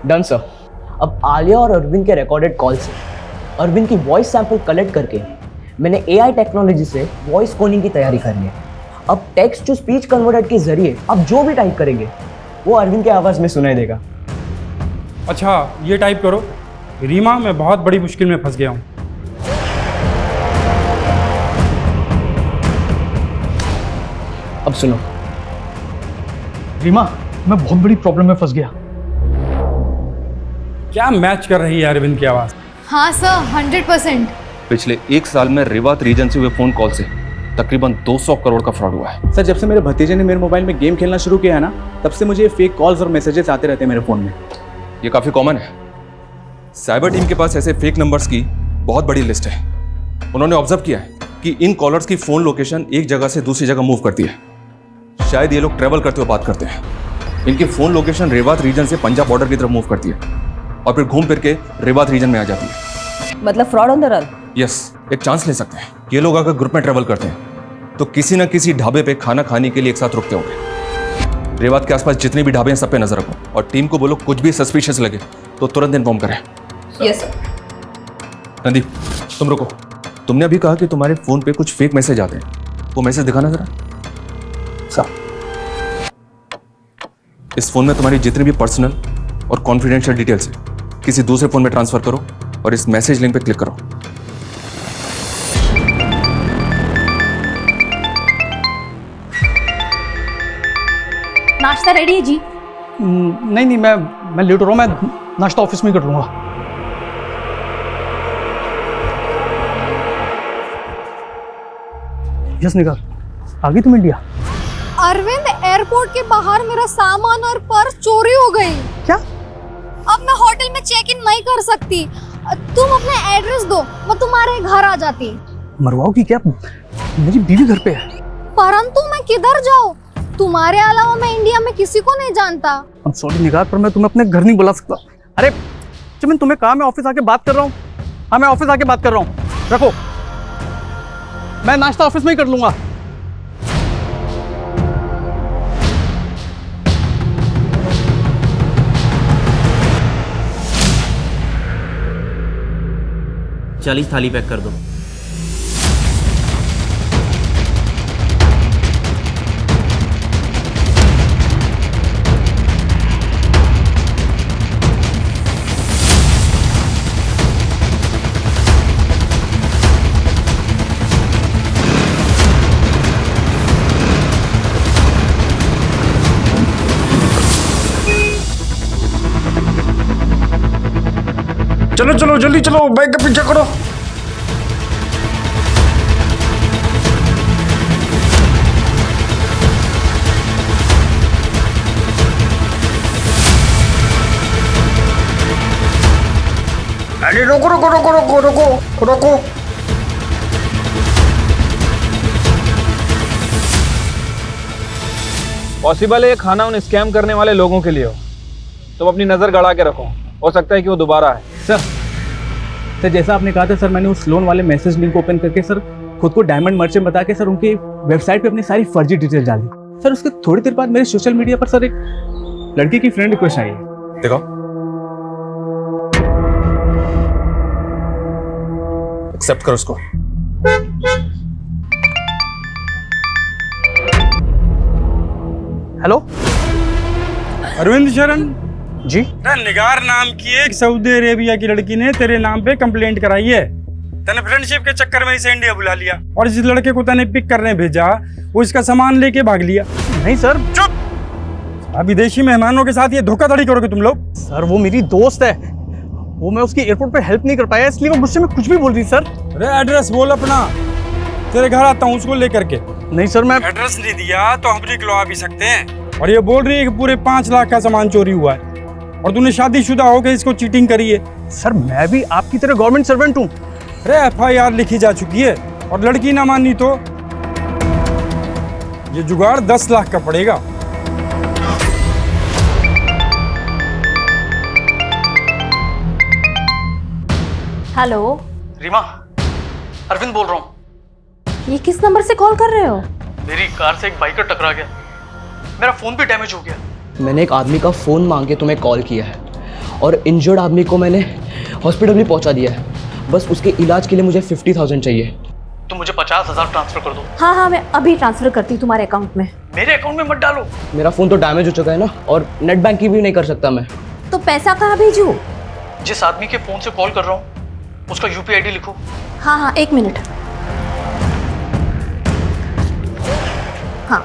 [SPEAKER 22] Done sir. अब आलिया और अरविंद के रिकॉर्डेड कॉल से अरविंद की वॉइस सैंपल कलेक्ट करके मैंने एआई टेक्नोलॉजी से वॉइस क्लोनिंग की तैयारी कर ली है। अब टेक्स्ट टू स्पीच कन्वर्टर के जरिए अब जो भी टाइप करेंगे वो अरविंद के आवाज में सुनाई देगा।
[SPEAKER 11] अच्छा, ये टाइप करो, रीमा मैं बहुत बड़ी मुश्किल में फंस गया हूँ।
[SPEAKER 22] अब सुनो।
[SPEAKER 16] रीमा, मैं बहुत बड़ी प्रॉब्लम में फंस गया।
[SPEAKER 11] क्या मैच कर रही है अरविंद की आवाज?
[SPEAKER 15] हाँ सर, 100%।
[SPEAKER 10] पिछले 1 साल में रेवात रीजन से हुए फोन कॉल से तकरीबन 200 करोड़ का फ्रॉड हुआ है।
[SPEAKER 14] सर जब से मेरे भतीजे ने मेरे मोबाइल में गेम खेलना शुरू किया है ना, तब से मुझे फेक कॉल्स और मैसेजेस आते रहते हैं मेरे फ़ोन में।
[SPEAKER 10] ये काफ़ी कॉमन है। साइबर टीम के पास ऐसे फेक नंबर्स की बहुत बड़ी लिस्ट है। उन्होंने ऑब्जर्व किया है कि इन कॉलर्स की फ़ोन लोकेशन एक जगह से दूसरी जगह मूव करती है। शायद ये लोग ट्रैवल करते हुए बात करते हैं। इनकी फ़ोन लोकेशन रेवात रीजन से पंजाब बॉर्डर की तरफ मूव करती है और फिर घूम फिर के रेवात रीजन में आ जाती है।
[SPEAKER 20] मतलब fraud on the run.
[SPEAKER 10] Yes, एक चांस ले सकते हैं। ये लोग अगर ग्रुप में ट्रैवल करते हैं तो किसी न किसी ढाबे पे खाना खाने के लिए एक साथ रुकते होंगे। रेवात के आसपास जितने भी ढाबे हैं सब पे नजर रखो और टीम को बोलो कुछ भी सस्पिशियस लगे तो तुरंत इन्फॉर्म करें।
[SPEAKER 20] Yes sir.
[SPEAKER 10] नंदी, तुम रुको। तुमने अभी कहा कि तुम्हारे फोन पे कुछ फेक मैसेज आते हैं, वो मैसेज दिखाना जरा। इस फोन में तुम्हारी जितनी भी पर्सनल और कॉन्फिडेंशियल डिटेल्स है किसी दूसरे फोन में ट्रांसफर करो और इस मैसेज लिंक पे क्लिक करो।
[SPEAKER 20] नाश्ता रेडी है जी?
[SPEAKER 16] नहीं, मैं लेट हो रहा हूँ। मैं नाश्ता ऑफिस में कर लूंगा। यस निगार, आ गई तुम इंडिया?
[SPEAKER 15] अरविंद, एयरपोर्ट के बाहर मेरा सामान और पर्स चोरी हो गई।
[SPEAKER 16] क्या?
[SPEAKER 15] अब मैं होटल में चेक इन नहीं कर सकती। तुम अपना एड्रेस दो, मैं तुम्हारे घर आ जाती।
[SPEAKER 16] मरवाओगी क्या? मेरी बीवी घर पे है।
[SPEAKER 15] परंतु मैं किधर जाऊँ? तुम्हारे अलावा मैं इंडिया में किसी को नहीं जानता।
[SPEAKER 16] I'm sorry निगार, पर मैं तुम्हें अपने घर नहीं बुला सकता। अरे चमन, तुम्हें कहा मैं ऑफिस आके बात कर रहा हूँ। हाँ, मैं ऑफिस आके बात कर रहा हूँ, रखो। मैं नाश्ता ऑफिस में ही कर लूंगा।
[SPEAKER 21] चालीस थाली पैक कर दो।
[SPEAKER 11] चलो चलो जल्दी चलो, बैग का पीछा करो। अरे रोको रोको रोको रोको रोको रोको।
[SPEAKER 14] पॉसिबल है ये खाना उन स्कैम करने वाले लोगों के लिए हो। तुम अपनी नजर गड़ा के रखो, हो सकता है कि वो दोबारा आए।
[SPEAKER 16] सर जैसा आपने कहा था सर, मैंने उस लोन वाले मैसेज लिंक ओपन करके सर खुद को डायमंड मर्चेंट बता के सर उनकी वेबसाइट पे अपनी सारी फर्जी डिटेल डाली। सर उसके थोड़ी देर बाद मेरे सोशल मीडिया पर सर एक लड़की की फ्रेंड रिक्वेस्ट आई है।
[SPEAKER 10] देखो, एक्सेप्ट करो उसको।
[SPEAKER 16] हेलो
[SPEAKER 11] अरविंद शरण
[SPEAKER 16] जी।
[SPEAKER 11] निगार नाम की एक सऊदी अरेबिया की लड़की ने तेरे नाम पे कंप्लेंट कराई है। तने फ्रेंडशिप के चक्कर में इसे इंडिया बुला लिया और जिस लड़के को तने पिक करने भेजा वो इसका सामान लेके भाग लिया।
[SPEAKER 16] नहीं सर।
[SPEAKER 11] चुप। अब विदेशी मेहमानों के साथ ये धोखाधड़ी करोगे तुम लोग?
[SPEAKER 16] सर वो मेरी दोस्त है, वो मैं उसकी एयरपोर्ट पे हेल्प नहीं कर पाया, इसलिए वो गुस्से में कुछ भी बोल रही। सर
[SPEAKER 11] अरे एड्रेस बोल अपना, तेरे घर आता हूँ उसको लेकर के।
[SPEAKER 16] नहीं सर, मैं
[SPEAKER 11] एड्रेस नहीं दिया तो हम निकलवा भी सकते हैं। और ये बोल रही है कि पूरे 5 लाख का सामान चोरी हुआ है और तूने शादीशुदा होकर इसको चीटिंग करी है।
[SPEAKER 16] सर मैं भी आपकी तरह गवर्नमेंट सर्वेंट हूँ।
[SPEAKER 11] अरे FIR लिखी जा चुकी है और लड़की ना मानी तो ये जुगाड़ 10 लाख का पड़ेगा।
[SPEAKER 6] हेलो
[SPEAKER 16] रीमा, अरविंद बोल रहा हूँ।
[SPEAKER 6] ये किस नंबर से कॉल कर रहे हो?
[SPEAKER 16] मेरी कार से एक बाइकर टकरा गया, मेरा फोन भी डैमेज हो गया।
[SPEAKER 22] मैंने एक आदमी का फ़ोन मांग के तुम्हें कॉल किया है और इंजर्ड आदमी को मैंने हॉस्पिटल भी पहुंचा दिया है। बस उसके इलाज के लिए मुझे 50,000 चाहिए।
[SPEAKER 16] तुम मुझे 50,000 ट्रांसफर कर दो।
[SPEAKER 6] हाँ हाँ, मैं अभी ट्रांसफर करती हूँ तुम्हारे अकाउंट में।
[SPEAKER 16] मेरे अकाउंट में मत डालो।
[SPEAKER 22] मेरा फ़ोन तो डैमेज हो चुका है ना, और नेट बैंकिंग भी नहीं कर सकता मैं।
[SPEAKER 6] तो पैसा कहाँ भेजूँ?
[SPEAKER 16] जिस आदमी के फ़ोन से कॉल कर रहा हूँ उसका UPI ID लिखो।
[SPEAKER 6] हाँ हाँ, 1 मिनट। हाँ,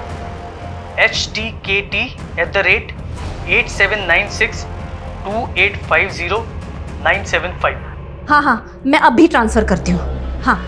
[SPEAKER 16] HTKT@87962850,975।
[SPEAKER 6] हाँ हाँ, मैं अभी ट्रांसफर करती हूँ। हाँ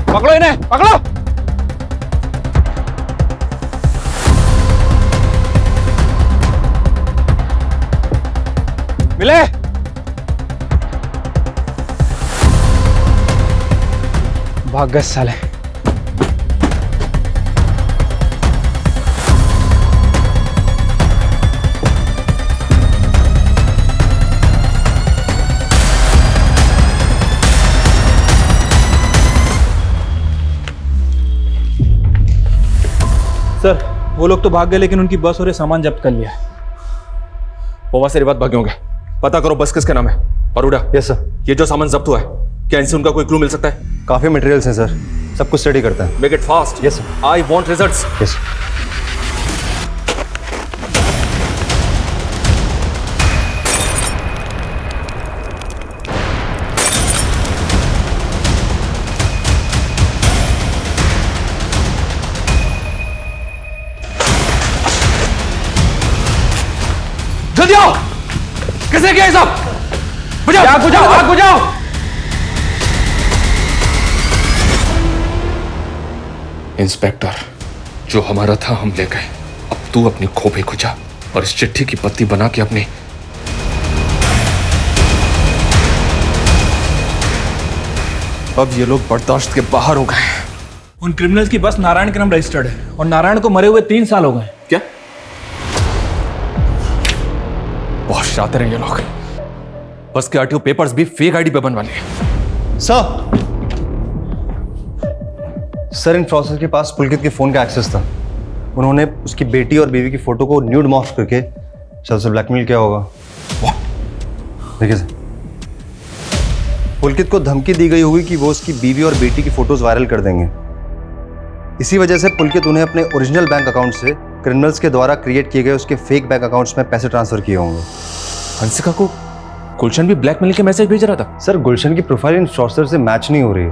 [SPEAKER 14] पकड़ो इन्हें, पकड़ो। मिले। भाग गए साले। वो लोग तो भाग गए, लेकिन उनकी बस और ये सामान जब्त कर लिया है।
[SPEAKER 10] वो वहां से बात भागे होंगे। पता करो बस किसके नाम है। और उड़ा,
[SPEAKER 2] यस सर।
[SPEAKER 10] ये जो सामान जब्त हुआ है, क्या इनसे उनका कोई क्लू मिल सकता है?
[SPEAKER 2] काफी मटेरियल्स हैं सर, सब कुछ स्टडी करते हैं।
[SPEAKER 10] Make it fast.
[SPEAKER 2] Yes sir.
[SPEAKER 10] I want results.
[SPEAKER 2] Yes.
[SPEAKER 10] जल्दी आओ। किसने किया ये सब? बुझाओ, आग बुझाओ, आग बुझाओ। इंस्पेक्टर, जो हमारा था हम ले गए। अब तू अपनी खोपड़ी खुजा और इस चिट्ठी की पत्ती बना के अपनी। अब ये लोग बर्दाश्त के बाहर हो गए।
[SPEAKER 14] उन क्रिमिनल्स की बस नारायण के नाम रजिस्टर्ड है और नारायण को मरे हुए 3 साल हो गए।
[SPEAKER 10] क्या? बहुत शातिर हैं ये लोग। बस के आरटीओ पेपर्स भी फेक आईडी पे बनवा लिए।
[SPEAKER 2] सर इन फ्रॉडस्टर के पास पुलकित के फोन का एक्सेस था। उन्होंने उसकी बेटी और बीवी की फोटो को न्यूड मॉर्फ करके शायद से ब्लैकमेल किया होगा। देखिए सर, पुलकित को धमकी दी गई होगी कि वो उसकी बीवी और बेटी की फोटोज वायरल कर देंगे। इसी वजह से पुलकित उन्हें अपने ओरिजिनल बैंक अकाउंट से क्रिमिनल्स के द्वारा क्रिएट किए गए उसके फेक बैंक अकाउंट्स में पैसे ट्रांसफर किए होंगे।
[SPEAKER 10] हंसिका को गुलशन भी ब्लैकमेल के मैसेज भेज रहा था।
[SPEAKER 2] सर गुलशन की प्रोफाइल इन फ्रॉडस्टर से मैच नहीं हो रही है,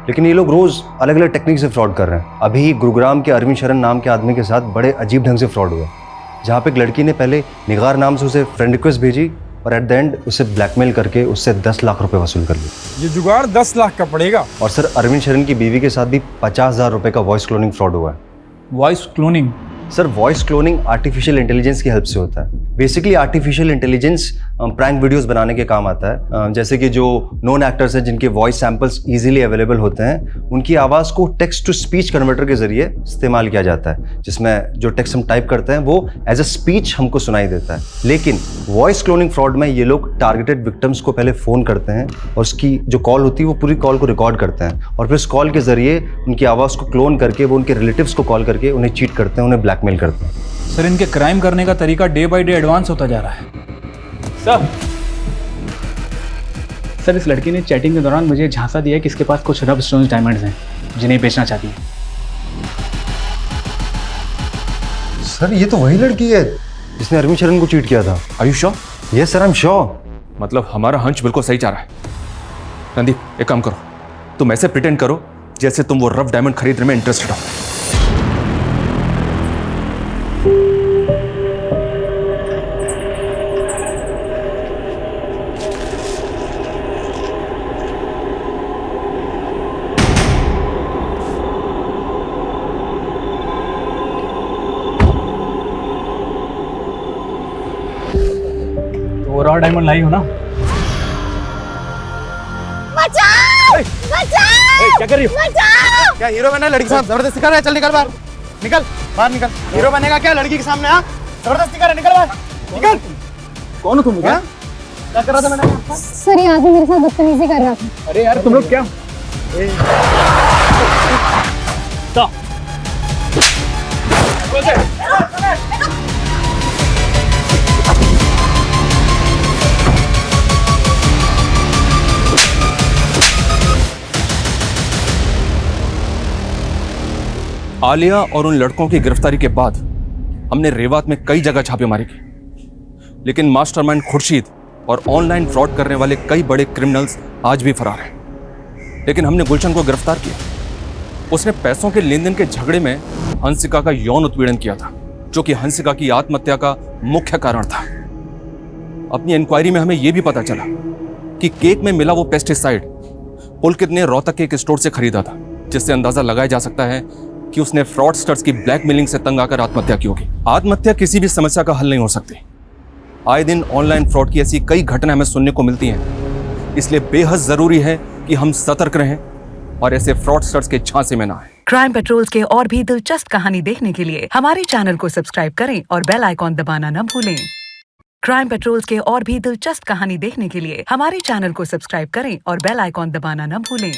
[SPEAKER 2] लेकिन ये लोग रोज अलग अलग टेक्निक से फ्रॉड कर रहे हैं। अभी गुरुग्राम के अरविंद शरण नाम के आदमी के साथ बड़े अजीब ढंग से फ्रॉड हुआ, जहाँ पे एक लड़की ने पहले निगार नाम से उसे फ्रेंड रिक्वेस्ट भेजी और एट द एंड उसे ब्लैकमेल करके उससे 10 लाख रुपए वसूल कर लिए।
[SPEAKER 11] ये जुगाड़ 10 लाख का पड़ेगा।
[SPEAKER 2] और सर अरविंद शरण की बीवी के साथ भी 50,000 रुपए का वॉइस क्लोनिंग फ्रॉड हुआ है।
[SPEAKER 14] Voice cloning?
[SPEAKER 2] Sir voice cloning artificial intelligence की हेल्प से होता है। Basically artificial intelligence prank videos बनाने के काम आता है। जैसे कि जो नोन एक्टर्स हैं जिनके वॉइस सैंपल्स इजीली अवेलेबल होते हैं, उनकी आवाज़ को टेक्स्ट टू स्पीच कन्वर्टर के जरिए इस्तेमाल किया जाता है, जिसमें जो टेक्स्ट हम टाइप करते हैं वो एज अ स्पीच हमको सुनाई देता है। लेकिन वॉइस क्लोनिंग फ्रॉड में ये लोग टारगेटेड विक्टिम्स को पहले फ़ोन करते हैं और उसकी जो कॉल होती है वो पूरी कॉल को रिकॉर्ड करते हैं और फिर उस कॉल के जरिए उनकी आवाज़ को क्लोन करके वो उनके रिलेटिव्स को कॉल करके उन्हें चीट करते हैं, उन्हें ब्लैकमेल करते हैं।
[SPEAKER 14] सर इनके क्राइम करने का तरीका डे बाय डे एडवांस होता जा रहा है।
[SPEAKER 16] सर इस लड़की ने चैटिंग के दौरान मुझे झांसा दिया कि इसके पास कुछ रब स्टोन्स डायमंड्स हैं जिन्हें बेचना चाहती है।
[SPEAKER 2] सर ये तो वही लड़की है जिसने अरविंद शरण को चीट किया था।
[SPEAKER 10] Are you sure?
[SPEAKER 2] Yes sir I am sure.
[SPEAKER 10] मतलब हमारा हंच बिल्कुल सही जा रहा है। रणदीप एक काम करो, तुम ऐसे प्रिटेंड करो जैसे तुम वो रफ डायमंड खरीदने में इंटरेस्टेड हो।
[SPEAKER 16] वो रॉ डायमंड लाई हो ना?
[SPEAKER 15] बचाओ! बचाओ!
[SPEAKER 16] क्या कर रही हो?
[SPEAKER 15] बचाओ!
[SPEAKER 4] क्या हीरो बनना लड़की के साथ जबरदस्ती कर रहा है? चल निकल बाहर, निकल बाहर निकल। हीरो बनेगा क्या लड़की के सामने? हाँ जबरदस्ती कर रहा है, निकल बाहर निकल।
[SPEAKER 16] कौन हो तुम? क्या
[SPEAKER 4] कर रहा था मैंने?
[SPEAKER 15] सर यहाँ से मेरे साथ बदतमीजी कर रहा था।
[SPEAKER 16] अरे यार तुम लोग क्या
[SPEAKER 10] आलिया और उन लड़कों की गिरफ्तारी के बाद हमने रेवात में कई जगह छापेमारी की, लेकिन मास्टरमाइंड खुर्शीद और ऑनलाइन फ्रॉड करने वाले कई बड़े क्रिमिनल्स आज भी फरार हैं। लेकिन हमने गुलशन को गिरफ्तार किया। उसने पैसों के लेन देन के झगड़े में हंसिका का यौन उत्पीड़न किया था, जो कि हंसिका की आत्महत्या का मुख्य कारण था। अपनी इंक्वायरी में हमें यह भी पता चला कि केक में मिला वो पेस्टिसाइड पुलकित ने रोहतक के एक स्टोर से खरीदा था, जिससे अंदाजा लगाया जा सकता है कि उसने फ्रॉडस्टर्स की ब्लैकमेलिंग से तंग आकर आत्महत्या की होगी। आत्महत्या किसी भी समस्या का हल नहीं हो सकती। आए दिन ऑनलाइन फ्रॉड की ऐसी कई घटनाएं हमें सुनने को मिलती हैं, इसलिए बेहद जरूरी है कि हम सतर्क रहें और ऐसे फ्रॉडस्टर्स के झांसे में ना आए।
[SPEAKER 9] क्राइम पेट्रोल्स के और भी दिलचस्प कहानी देखने के लिए हमारे चैनल को सब्सक्राइब करें और बेल आइकॉन दबाना न भूलें। क्राइम पेट्रोल्स के और भी दिलचस्प कहानी देखने के लिए हमारे चैनल को सब्सक्राइब करें और बेल आइकॉन दबाना न भूलें।